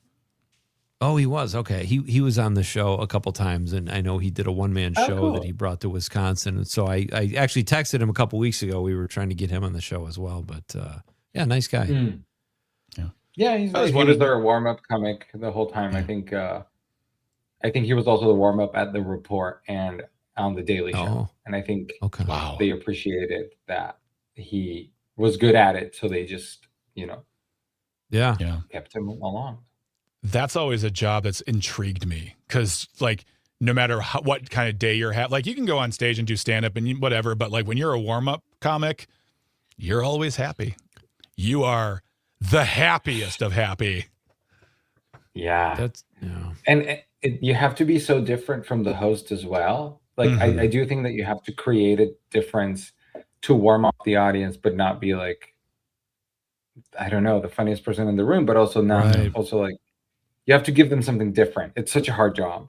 Oh, he was. Okay. He was on the show a couple times, and I know he did a one-man show that he brought to Wisconsin. And so I actually texted him a couple weeks ago. We were trying to get him on the show as well. But yeah, nice guy. Yeah, he was our warm-up comic the whole time. I think I think he was also the warm up at the Report and on the Daily Show, and I think they appreciated that he was good at it, so they just kept him along. That's always a job that's intrigued me because, like, no matter what kind of day you're having, like, you can go on stage and do stand up and whatever, but like when you're a warm up comic, you're always happy. You are the happiest of happy. Yeah, and you have to be so different from the host as well. Like, I do think that you have to create a difference to warm up the audience, but not be like, I don't know, the funniest person in the room, but also not also like, you have to give them something different. It's such a hard job.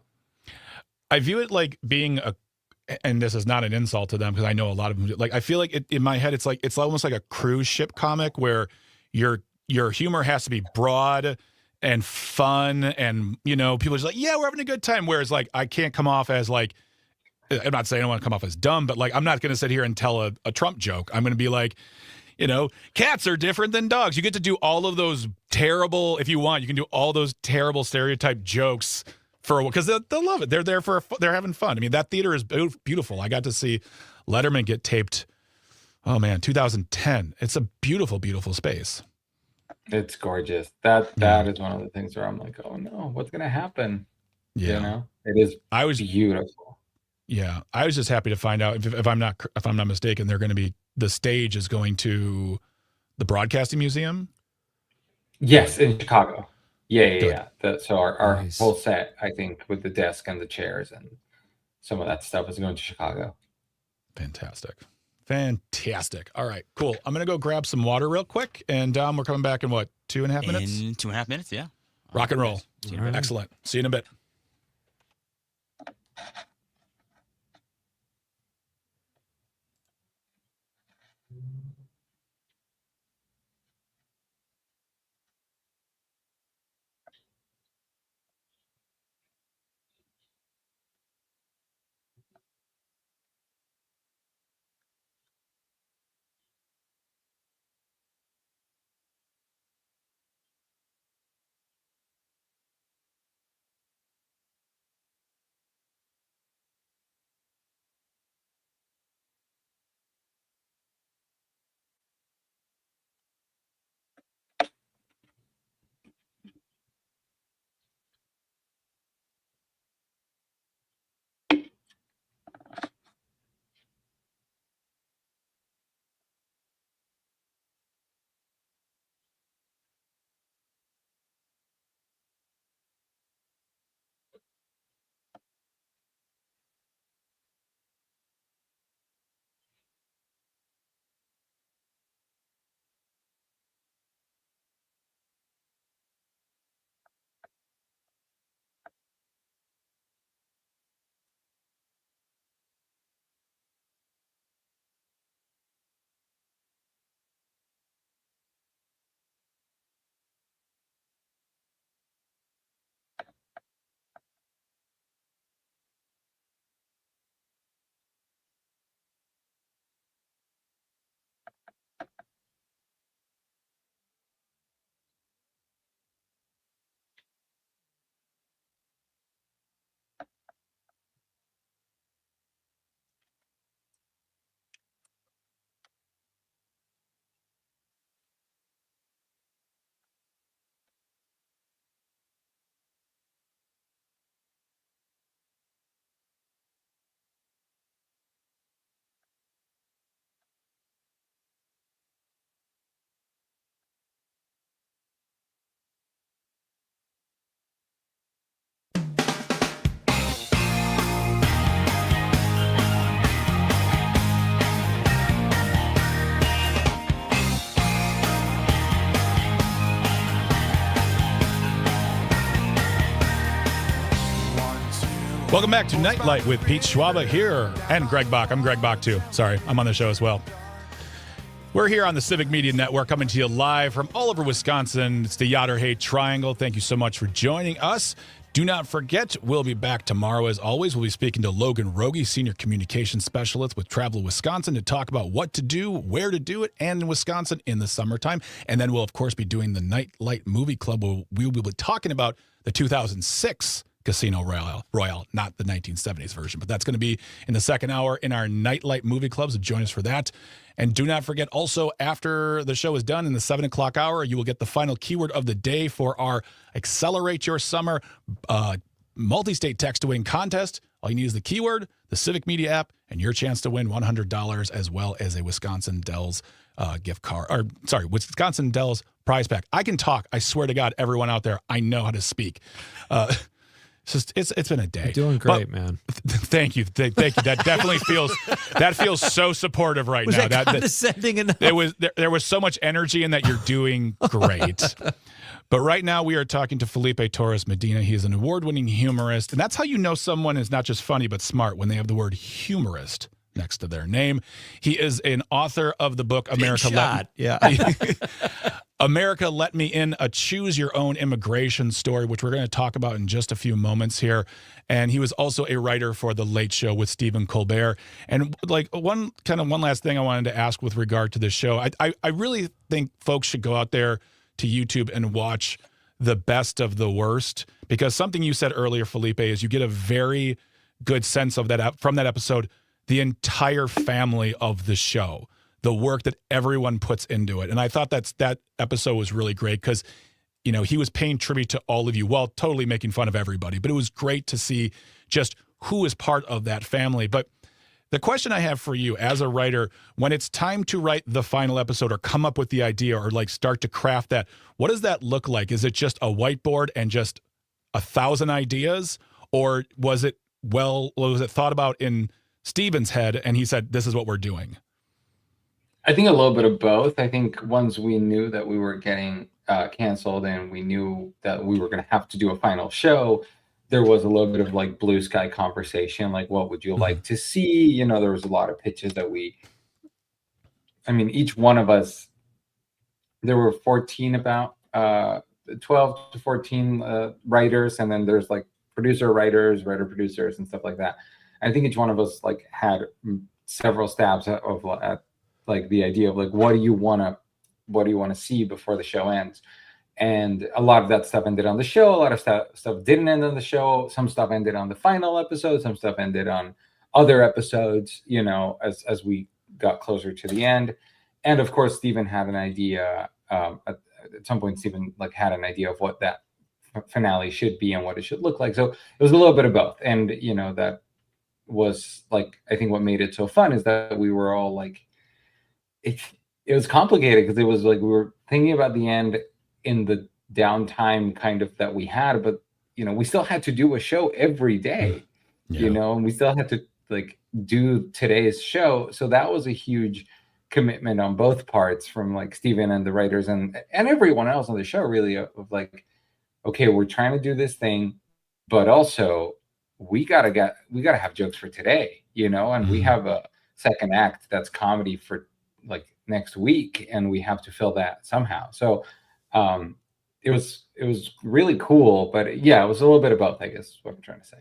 I view it like being and this is not an insult to them because I know a lot of them do. Like, I feel like in my head, it's almost like a cruise ship comic where your humor has to be broad and fun, and people are just like, yeah, we're having a good time. Whereas, like, I can't come off as like, I'm not saying I don't want to come off as dumb, but like, I'm not going to sit here and tell a Trump joke. I'm going to be like, cats are different than dogs. You get to do all of those terrible, if you want, you can do all those terrible stereotype jokes because they'll love it. They're there they're having fun. I mean, that theater is beautiful. I got to see Letterman get taped. Oh man, 2010. It's a beautiful, beautiful space. It's gorgeous. That is one of the things where I'm like, oh no, what's gonna happen? Yeah, it is. I was beautiful. Yeah, I was just happy to find out if I'm not mistaken, they're going to be the stage is going to the Broadcasting Museum. Yes, in Chicago. Yeah. So our whole set, I think, with the desk and the chairs and some of that stuff is going to Chicago. Fantastic. All right, cool. I'm going to go grab some water real quick, and we're coming back in what, 2.5 minutes? In 2.5 minutes, yeah. Rock and roll. Excellent. See you in a bit. Welcome back to Nite Lite with Pete Schwaba here and Greg Bach. I'm Greg Bach too. Sorry, I'm on the show as well. We're here on the Civic Media Network coming to you live from all over Wisconsin. It's the Yoder Hay Triangle. Thank you so much for joining us. Do not forget, we'll be back tomorrow as always. We'll be speaking to Logan Rogie, Senior Communications Specialist with Travel Wisconsin, to talk about what to do, where to do it, and in Wisconsin in the summertime. And then we'll, of course, be doing the Nite Lite Movie Club where we'll be talking about the 2006 Casino Royale, not the 1970s version. But that's going to be in the second hour in our Nite Lite movie club, so join us for that. And do not forget, also, after the show is done in the 7 o'clock hour, you will get the final keyword of the day for our Accelerate Your Summer multi-state text-to-win contest. All you need is the keyword, the Civic Media app, and your chance to win $100 as well as a Wisconsin Dells gift card. Or, sorry, Wisconsin Dells prize pack. I can talk. I swear to God, everyone out there, I know how to speak. It's been a day. You're doing great, man. Thank you. Thank you. That definitely feels so supportive right was now. That condescending enough? There was so much energy in that. You're doing great. But right now we are talking to Felipe Torres Medina. He is an award-winning humorist, and that's how you know someone is not just funny but smart, when they have the word humorist next to their name. He is an author of the book America America Let Me In, a choose your own immigration story, which we're going to talk about in just a few moments here. And he was also a writer for The Late Show with Stephen Colbert. And like one last thing I wanted to ask with regard to this show. I really think folks should go out there to YouTube and watch the best of the worst, because something you said earlier, Felipe, is you get a very good sense of that from that episode, the entire family of the show, the work that everyone puts into it. And I thought that episode was really great because, you know, he was paying tribute to all of you while totally making fun of everybody. But it was great to see just who is part of that family. But the question I have for you as a writer, when it's time to write the final episode or come up with the idea or like start to craft that, what does that look like? Is it just a whiteboard and just 1,000 ideas? Or was it thought about in Steven's head and he said, this is what we're doing? I think a little bit of both. I think once we knew that we were getting canceled and we knew that we were going to have to do a final show, there was a little bit of like blue sky conversation, like what would you like to see? You know, there was a lot of pitches that each one of us, there were 12 to 14 writers, and then there's like writer producers and stuff like that. I think each one of us like had several stabs at like the idea of like, what do you want to see before the show ends? And a lot of that stuff ended on the show. A lot of stuff didn't end on the show. Some stuff ended on the final episode. Some stuff ended on other episodes, you know, as we got closer to the end. And of course, Stephen had an idea. At some point, Stephen like had an idea of what that finale should be and what it should look like. So it was a little bit of both. And, you know, that was like, I think what made it so fun is that we were all like, it was complicated because it was like we were thinking about the end in the downtime kind of that we had, but you know, we still had to do a show every day, you know, and we still had to like do today's show. So that was a huge commitment on both parts from like Steven and the writers and everyone else on the show, really, of like, okay, we're trying to do this thing, but also we gotta have jokes for today, you know, and we have a second act that's comedy for like next week, and we have to fill that somehow. So it was really cool, but yeah, it was a little bit of both, I guess is what I'm trying to say.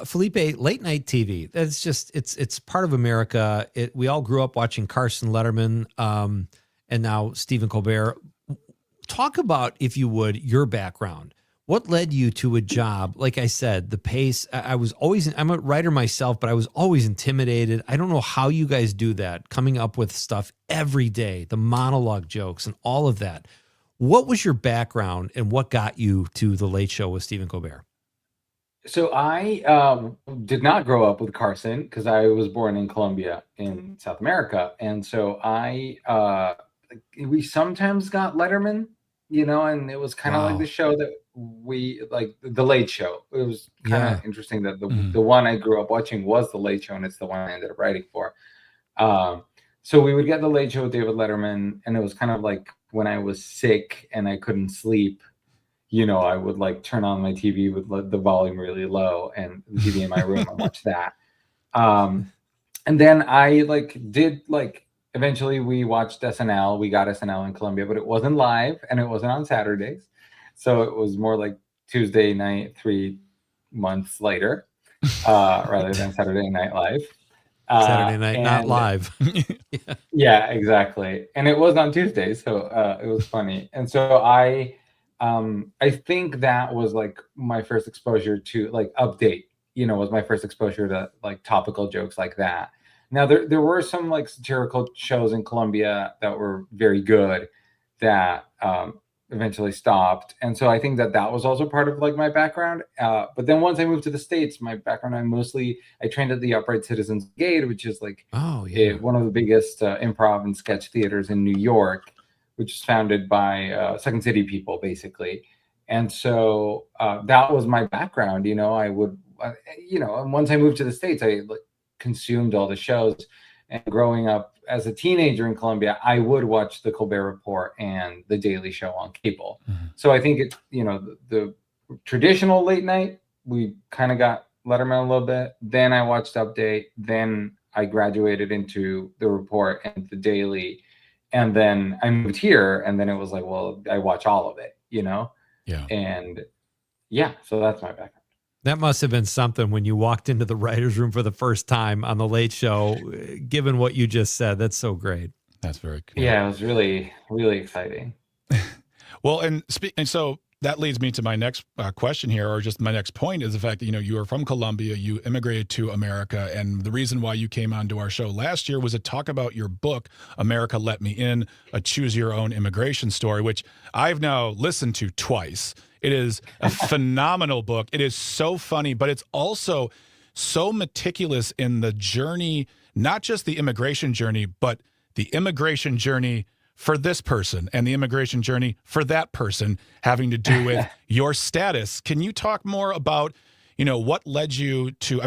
Felipe, late night TV, that's just, it's part of America. We all grew up watching Carson Letterman, and now Stephen Colbert. Talk about, if you would, your background. What led you to a job? Like I said, the pace, I'm a writer myself, but I was always intimidated. I don't know how you guys do that, coming up with stuff every day, the monologue jokes and all of that. What was your background and what got you to The Late Show with Stephen Colbert? So I did not grow up with Carson because I was born in Colombia in South America. And so we sometimes got Letterman, you know, and it was kind of like the show that we like, The Late Show. It was kind of interesting that the one I grew up watching was The Late Show, and it's the one I ended up writing for. So we would get The Late Show with David Letterman, and it was kind of like when I was sick and I couldn't sleep, you know, I would like turn on my TV with the volume really low and the TV in my room and watch that. And then I eventually we watched SNL. We got SNL in Colombia, but it wasn't live and it wasn't on Saturdays. So it was more like Tuesday night, 3 months later, rather than Saturday Night Live. Saturday night, not live. Yeah, exactly. And it was on Tuesday, so it was funny. And so I I think that was like my first exposure to like Update, was my first exposure to like topical jokes like that. Now there were some like satirical shows in Colombia that were very good that eventually stopped. And so I think that was also part of like my background. But then once I moved to the States, my background, I trained at the Upright Citizens Brigade, which is like one of the biggest improv and sketch theaters in New York, which is founded by Second City people, basically. And so that was my background. I would, and once I moved to the States, I like consumed all the shows. And growing up as a teenager in Colombia, I would watch the Colbert Report and the Daily Show on cable. So I think it's, the traditional late night, we kind of got Letterman a little bit. Then I watched Update. Then I graduated into the Report and the Daily. And then I moved here, and then it was like, well, I watch all of it, Yeah. And so that's my background. That must have been something when you walked into the writer's room for the first time on The Late Show, given what you just said. That's so great. That's very cool. Yeah, it was really, really exciting. Well, and so that leads me to my next question here, or just my next point, is the fact that, you are from Colombia, you immigrated to America, and the reason why you came onto our show last year was to talk about your book, America Let Me In, a Choose Your Own Immigration Story, which I've now listened to twice. It is a phenomenal book. It is so funny, but it's also so meticulous in the journey, not just the immigration journey, but the immigration journey for this person and the immigration journey for that person, having to do with your status. Can you talk more about, what led you to,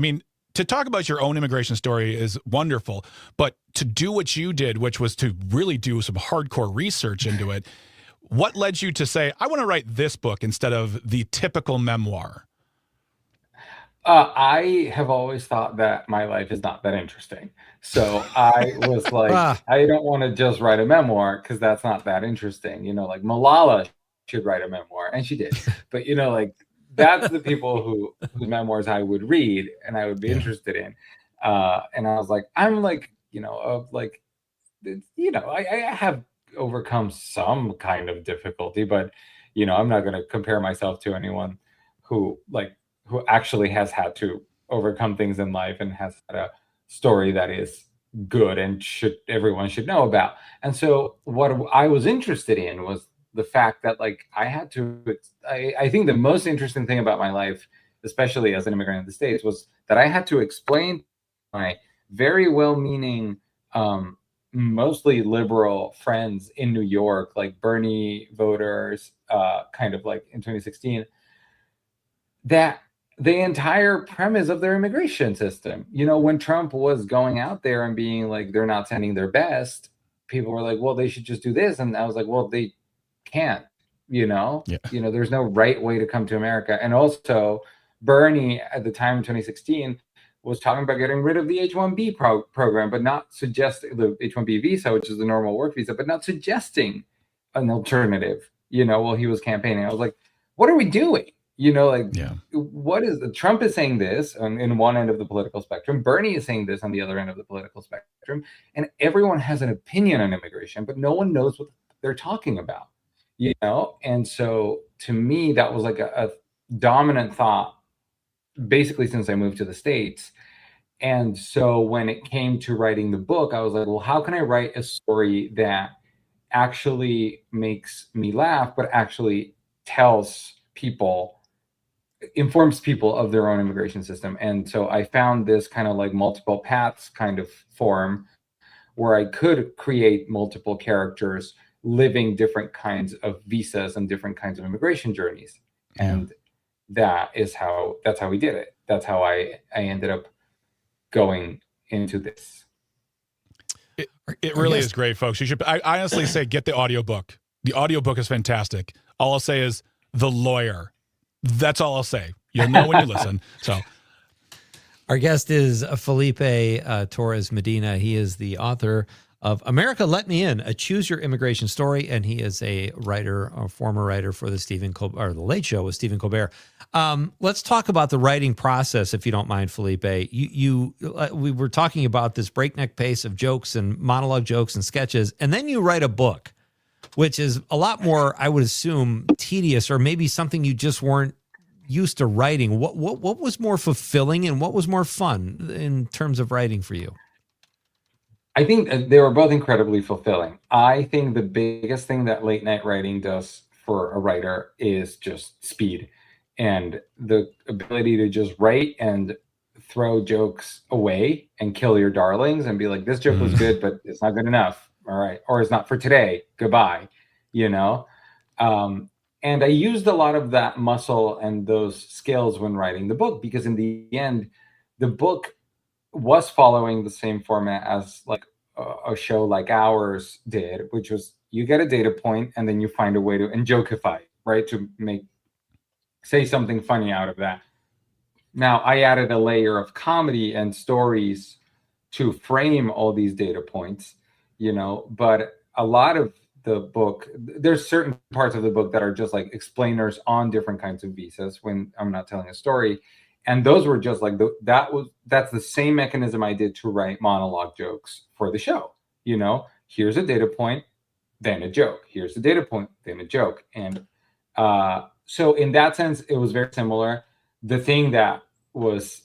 to talk about your own immigration story is wonderful, but to do what you did, which was to really do some hardcore research into it, what led you to say, I want to write this book instead of the typical memoir? I have always thought that my life is not that interesting. So I was like, I don't want to just write a memoir because that's not that interesting. Like Malala should write a memoir, and she did. But, that's the people whose memoirs I would read and I would be interested in. And I was like, I'm like, I have overcome some kind of difficulty, but, I'm not going to compare myself to anyone who actually has had to overcome things in life and has had a story that is good and everyone should know about. And so what I was interested in was the fact that I think the most interesting thing about my life, especially as an immigrant in the States, was that I had to explain my very well-meaning, mostly liberal friends in New York, like Bernie voters, kind of like in 2016, that the entire premise of their immigration system, when Trump was going out there and being like, they're not sending their best, people were like, well, they should just do this. And I was like, well, they can't, there's no right way to come to America. And also Bernie at the time in 2016 was talking about getting rid of the H-1B program, but not suggesting the H-1B visa, which is the normal work visa, but not suggesting an alternative, while he was campaigning. I was like, what are we doing? What is Trump is saying this in one end of the political spectrum. Bernie is saying this on the other end of the political spectrum. And everyone has an opinion on immigration, but no one knows what they're talking about, And so to me, that was like a dominant thought, basically since I moved to the States. And so when it came to writing the book, I was like, well, how can I write a story that actually makes me laugh, but actually informs people of their own immigration system. And so I found this kind of like multiple paths kind of form where I could create multiple characters living different kinds of visas and different kinds of immigration journeys. And that's how we did it. That's how I ended up going into this. It really is great, folks. You should, I honestly say, get the audiobook. The audiobook is fantastic. All I'll say is The Lawyer. That's all I'll say. You'll know when you listen. So, our guest is Felipe Torres Medina. He is the author of America Let Me In, a Choose Your Immigration Story, and he is a writer, a former writer for the Late Show with Stephen Colbert. Let's talk about the writing process, if you don't mind, Felipe. We were talking about this breakneck pace of jokes and monologue jokes and sketches, and then you write a book. which is a lot more, I would assume, tedious, or maybe something you just weren't used to writing. What was more fulfilling and what was more fun in terms of writing for you? I think they were both incredibly fulfilling. I think the biggest thing that late night writing does for a writer is just speed and the ability to just write and throw jokes away and kill your darlings and be like, this joke was good, but it's not good enough. All right. Or it's not for today. Goodbye. You know? And I used a lot of that muscle and those skills when writing the book, because in the end, the book was following the same format as like a show like ours did, which was you get a data point and then you find a way to and jokeify, right? To say something funny out of that. Now I added a layer of comedy and stories to frame all these data points, you know, but a lot of the book, there's certain parts of the book that are just like explainers on different kinds of visas when I'm not telling a story. And those were just like that's the same mechanism I did to write monologue jokes for the show. You know, here's a data point, then a joke. Here's a data point, then a joke. And so in that sense, it was very similar. The thing that was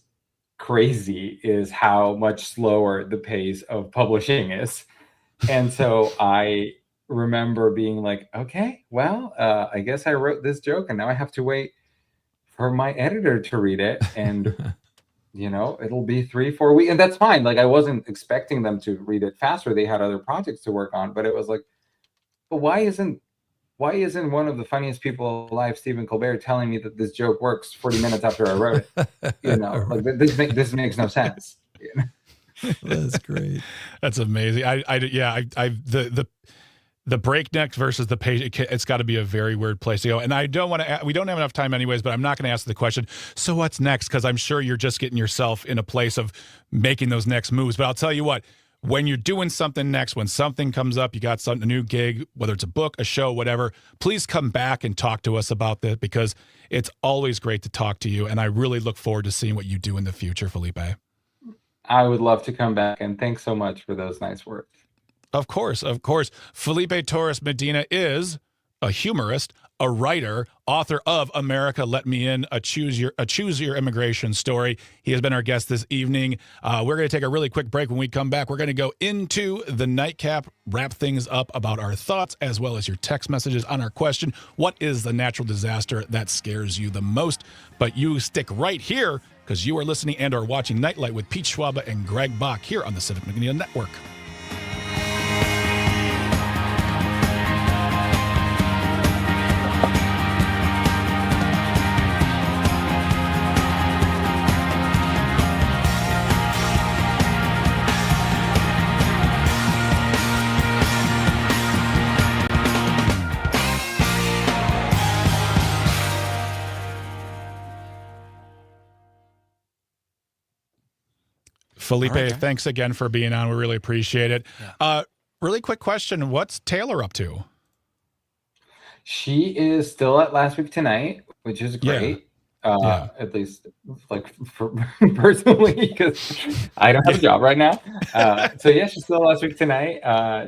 crazy is how much slower the pace of publishing is. And so I remember being like, okay, well, I guess I wrote this joke and now I have to wait for my editor to read it, and you know, it'll be 3-4 weeks, and that's fine. Like I wasn't expecting them to read it faster. They had other projects to work on, but it was like, but why isn't one of the funniest people alive, Stephen Colbert, telling me that this joke works 40 minutes after I wrote it? You know, like this makes no sense. You know? That's great. That's amazing. The breakneck versus the page, it's got to be a very weird place to go. And we don't have enough time anyways, but I'm not going to ask the question, so what's next? Because I'm sure you're just getting yourself in a place of making those next moves. But I'll tell you what, when you're doing something next, when something comes up, you got a new gig, whether it's a book, a show, whatever, please come back and talk to us about that, because it's always great to talk to you. And I really look forward to seeing what you do in the future, Felipe. I would love to come back, and thanks so much for those nice words. Of course. Felipe Torres Medina is a humorist, a writer, author of America Let Me In, a choose your immigration story. He has been our guest this evening. We're going to take a really quick break. When we come back, we're going to go into the nightcap, wrap things up about our thoughts, as well as your text messages on our question, what is the natural disaster that scares you the most? But you stick right here, because you are listening and are watching Nite Lite with Pete Schwaba and Greg Bach here on the Civic Media Network. Felipe, right, thanks again for being on. We really appreciate it. Yeah. Really quick question. What's Taylor up to? She is still at Last Week Tonight, which is great. Yeah. At least like for personally, because I don't have a job right now. So yeah, she's still Last Week Tonight.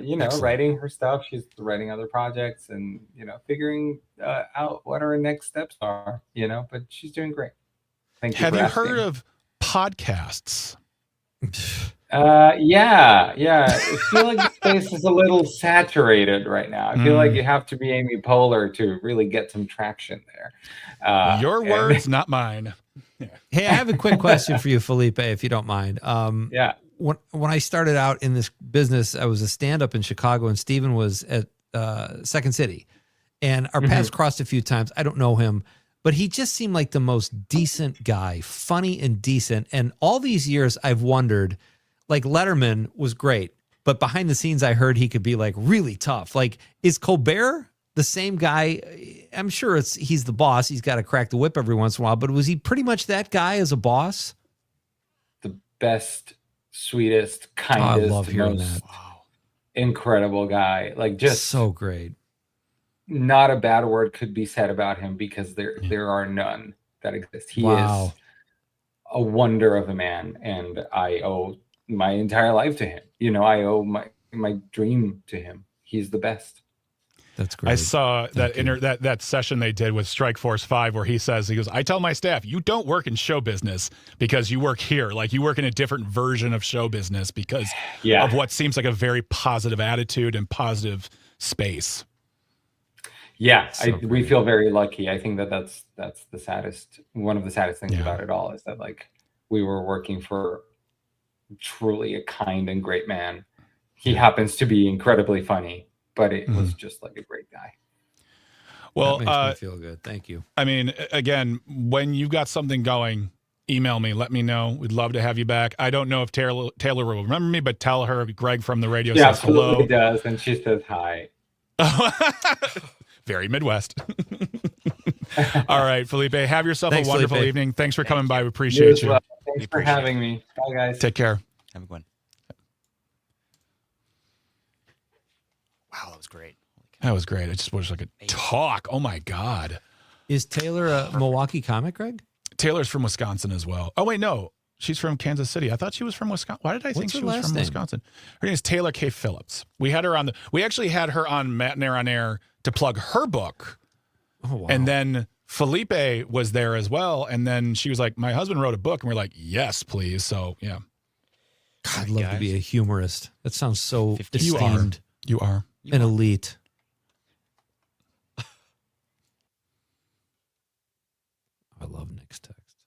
You know, Excellent. Writing her stuff. She's writing other projects and, you know, figuring out what her next steps are, you know, but she's doing great. Thank you. Have you heard of podcasts? Yeah. I feel like the space is a little saturated right now. I feel like you have to be Amy Poehler to really get some traction there. Your words, not mine. Hey, I have a quick question for you, Felipe, if you don't mind. Yeah. When I started out in this business, I was a stand-up in Chicago, and Steven was at Second City, and our paths crossed a few times. I don't know him, but he just seemed like the most decent guy, funny and decent. And all these years I've wondered, like Letterman was great, but behind the scenes I heard he could be like really tough. Like, is Colbert the same guy? I'm sure he's the boss. He's got to crack the whip every once in a while, but was he pretty much that guy as a boss? The best, sweetest, kindest, I love hearing most that. Incredible guy. Like, just so great. Not a bad word could be said about him, because there are none that exist. He is a wonder of a man, and I owe my entire life to him. You know, I owe my dream to him. He's the best. That's great. I saw that session they did with Strike Force 5 where he goes, I tell my staff, you don't work in show business because you work here. Like you work in a different version of show business because of what seems like a very positive attitude and positive space. Yeah, we feel very lucky. I think that's the saddest, one of the saddest things about it all is that like we were working for truly a kind and great man. He happens to be incredibly funny, but it was just like a great guy. Well, that makes me feel good. Thank you. I mean, again, when you've got something going, email me. Let me know. We'd love to have you back. I don't know if Taylor will remember me, but tell her Greg from the radio says hello. Absolutely does, and she says hi. Very Midwest. All right, Felipe, have yourself a wonderful evening. Thanks for coming by. We appreciate you. Thanks for having me. Bye, guys. Take care. Have a good one. Wow, that was great. That was great. I just wish I could talk. Oh, my God. Is Taylor a Milwaukee comic, Greg? Taylor's from Wisconsin as well. Oh, wait, no. She's from Kansas City. I thought she was from Wisconsin. Why did I think she was from Wisconsin? Her name is Taylor K. Phillips. We actually had her on Matt Nair on Air to plug her book. Oh, wow. And then Felipe was there as well. And then she was like, my husband wrote a book. And we're like, yes, please. So, yeah. God, I'd love to be a humorist. That sounds so esteemed. You are. An elite. I love Nick's text.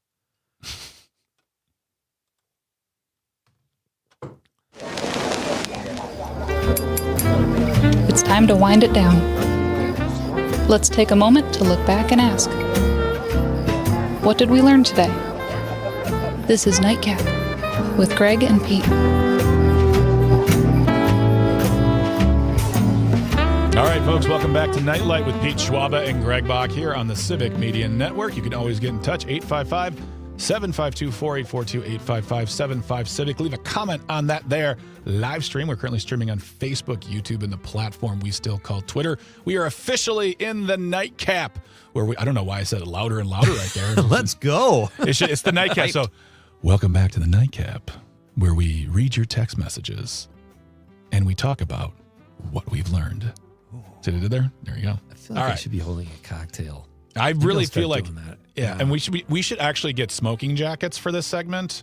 It's time to wind it down. Let's take a moment to look back and ask, what did we learn today? This is Nightcap with Greg and Pete. All right, folks, welcome back to Nite Lite with Pete Schwaba and Greg Bach here on the Civic Media Network. You can always get in touch, 855-752-4842, 855-75-CIVIC. Leave a comment on that there. Live stream. We're currently streaming on Facebook, YouTube, and the platform we still call Twitter. We are officially in the Nightcap, where I don't know why I said it louder and louder right there. Let's go. It's the Nightcap. So welcome back to the Nightcap, where we read your text messages and we talk about what we've learned. See what I did there? There you go. I feel like I should be holding a cocktail. I really feel like that. Yeah, and we should actually get smoking jackets for this segment.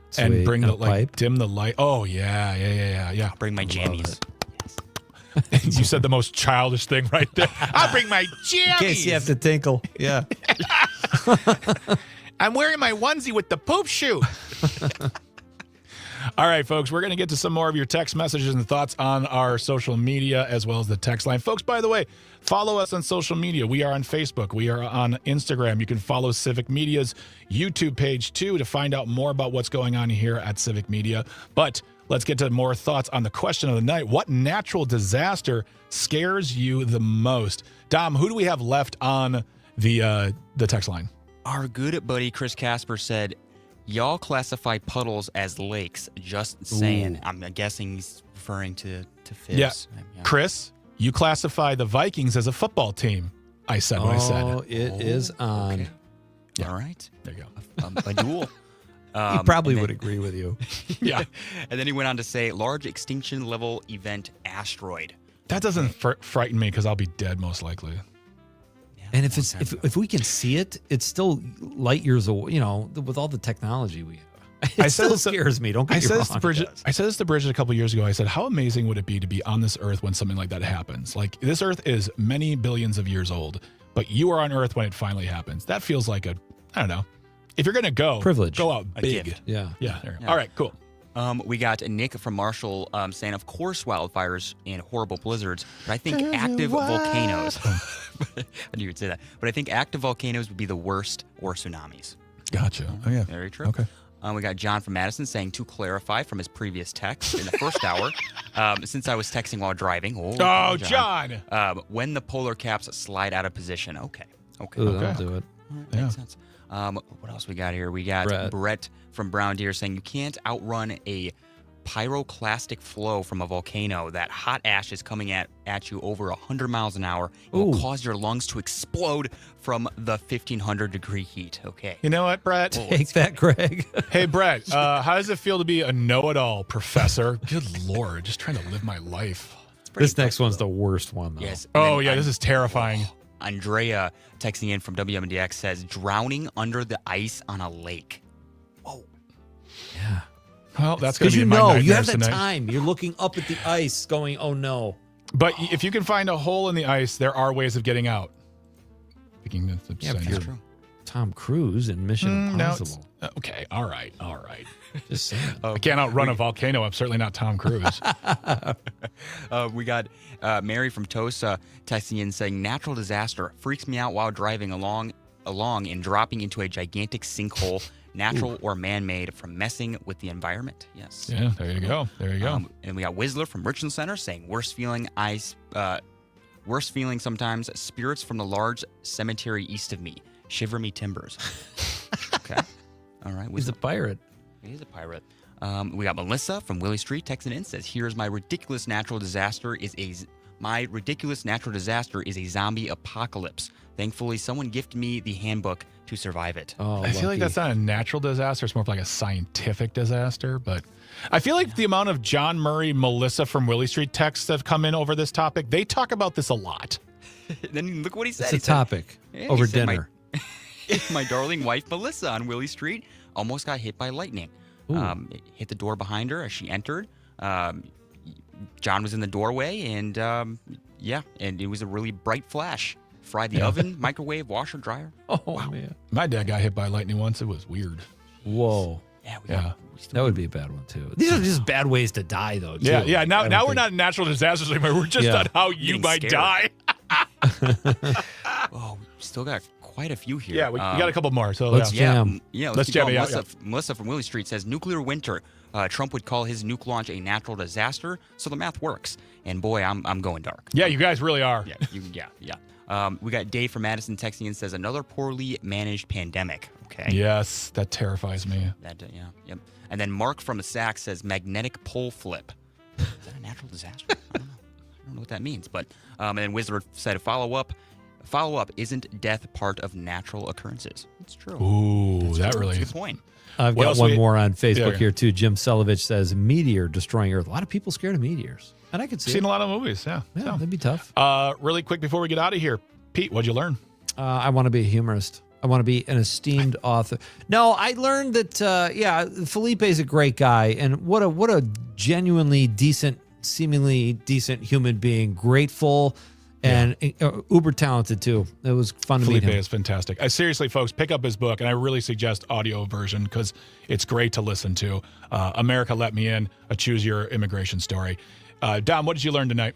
Sweet. And bring and the like dim the light. Oh yeah. Bring my jammies. You said the most childish thing right there. I'll bring my jammies. In case you have to tinkle. Yeah. I'm wearing my onesie with the poop shoe. All right, folks, we're going to get to some more of your text messages and thoughts on our social media as well as the text line. Folks, by the way, follow us on social media. We are on Facebook. We are on Instagram. You can follow Civic Media's YouTube page, too, to find out more about what's going on here at Civic Media. But let's get to more thoughts on the question of the night. What natural disaster scares you the most? Dom, who do we have left on the text line? Our good buddy Chris Casper said, y'all classify puddles as lakes. Just saying. Ooh. I'm guessing he's referring to Fizz. Yeah. Chris, you classify the Vikings as a football team. I said what I said. Oh, it is on. Okay. Yeah. All right. There you go. A duel. He probably would agree with you. Yeah. And then he went on to say, large extinction level event asteroid. That doesn't frighten me because I'll be dead most likely. And if we can see it, it's still light years away. You know, with all the technology we have, it still scares me. Don't get me wrong. I said this to Bridget a couple years ago. I said, how amazing would it be to be on this earth when something like that happens? Like, this earth is many billions of years old, but you are on earth when it finally happens. That feels like I don't know. If you're going to go, privilege. Go out a big. gift. Yeah. All right, cool. We got Nick from Marshall saying, of course, wildfires and horrible blizzards, but I think active volcanoes. I knew you'd say that. But I think active volcanoes would be the worst, or tsunamis. Gotcha. Oh, yeah. Very true. Okay. We got John from Madison saying, to clarify from his previous text in the first hour, since I was texting while driving. Oh, John. When the polar caps slide out of position. Okay. Ooh, that'll do it. Yeah. Makes sense. What else we got here? We got Brett from Brown Deer saying, you can't outrun a pyroclastic flow from a volcano. That hot ash is coming at you over 100 miles an hour. It will cause your lungs to explode from the 1,500 degree heat. Okay. You know what, Brett? Take that, Greg. Hey, Brett, how does it feel to be a know-it-all professor? Good Lord, just trying to live my life. This next one's the worst one, though. Yes. Oh, yeah, this is terrifying. Andrea, texting in from WMDX, says, drowning under the ice on a lake. Whoa. Yeah. Well, that's going to be you my know, nightmare you have that tonight. time. You're looking up at the ice going, oh, no. But if you can find a hole in the ice, there are ways of getting out. Thinking that's Yeah, but you're true. Tom Cruise in Mission Impossible. Okay, all right. Just saying. I can't outrun a volcano. I'm certainly not Tom Cruise. We got Mary from Tosa texting in saying, natural disaster freaks me out while driving along and dropping into a gigantic sinkhole, natural or man-made, from messing with the environment. Yes. Yeah, there you go. And we got Whistler from Richland Center saying, worst feeling sometimes, spirits from the large cemetery east of me. Shiver me timbers. Okay. All right. He's a pirate. He's a pirate. We got Melissa from Willie Street texting in, says, here's my ridiculous natural disaster is a zombie apocalypse. Thankfully, someone gifted me the handbook to survive it. Oh, I feel like that's not a natural disaster. It's more of like a scientific disaster. But I feel like the amount of John Murray, Melissa from Willie Street texts that have come in over this topic, they talk about this a lot. Then look what he said. It's a topic over dinner. My darling wife, Melissa, on Willie Street, almost got hit by lightning. It hit the door behind her as she entered. John was in the doorway, and and it was a really bright flash. Fried the oven, microwave, washer, dryer. Oh, wow. Man. My dad got hit by lightning once. It was weird. Whoa. Yeah. That would be a bad one, too. These are just bad ways to die, though, too. Yeah. Now we're not in natural disasters anymore. We're just on how you might die. Oh, we still got quite a few here. Yeah, we got a couple more. So let's jam. Let's jam. Melissa from Willie Street says, nuclear winter. Trump would call his nuke launch a natural disaster, so the math works. And boy, I'm going dark. Yeah, you guys really are. Yeah. We got Dave from Madison texting in, says, another poorly managed pandemic. Okay. Yes, that terrifies me. Yep. And then Mark from the Sack says, magnetic pole flip. Is that a natural disaster? I don't know what that means. But and then Wizard said, follow up, isn't death part of natural occurrences? It's true. Ooh, That's really a is. good point. I've got one more on Facebook Yeah. here, too. Jim Celovich says, meteor destroying Earth. A lot of people scared of meteors. And I could see Seen it. a lot of movies, yeah. Yeah, that'd be tough. Really quick before we get out of here, Pete, what'd you learn? I want to be a humorist. I want to be an esteemed author. No, I learned that, Felipe's a great guy. And what a genuinely decent, seemingly decent human being. Grateful and uber talented, too. It was fun to meet Felipe him. is fantastic. Seriously, folks, pick up his book, and I really suggest audio version because it's great to listen to. America Let Me In, a Choose Your Immigration Story. Dom, what did you learn tonight?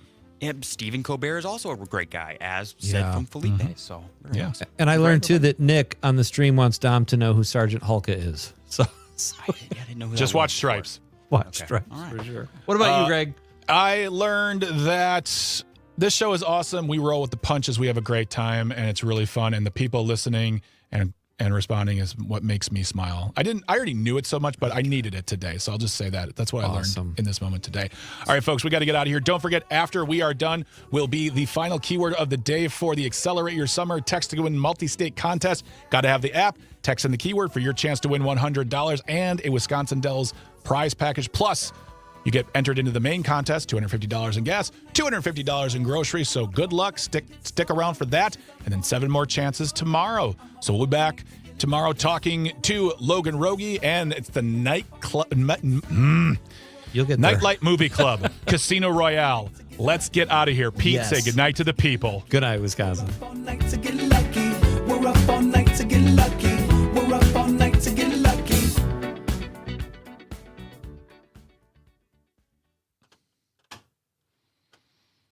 Stephen Colbert is also a great guy, as said from Felipe. Mm-hmm. So, very awesome. And I learned, too, that Nick on the stream wants Dom to know who Sergeant Hulka is. So I didn't know who Just that watch was Stripes. watch Stripes All right. for sure. What about you, Greg? I learned that this show is awesome. We roll with the punches. We have a great time, and it's really fun. And the people listening and responding is what makes me smile. I already knew it so much, but I needed it today. So I'll just say that. That's what I learned in this moment today. All right, folks, we got to get out of here. Don't forget, after we are done, will be the final keyword of the day for the Accelerate Your Summer Text to Win multi-state contest. Got to have the app. Text in the keyword for your chance to win $100 and a Wisconsin Dells prize package. Plus, you get entered into the main contest, $250 in gas, $250 in groceries. So good luck. Stick around for that. And then 7 more chances tomorrow. So we'll be back tomorrow talking to Logan Rogie, and it's the Nite Lite Movie Club, Casino Royale. Let's get out of here. Pete, Yes. say goodnight to the people. Good night, Wisconsin. We're up all night to get lucky.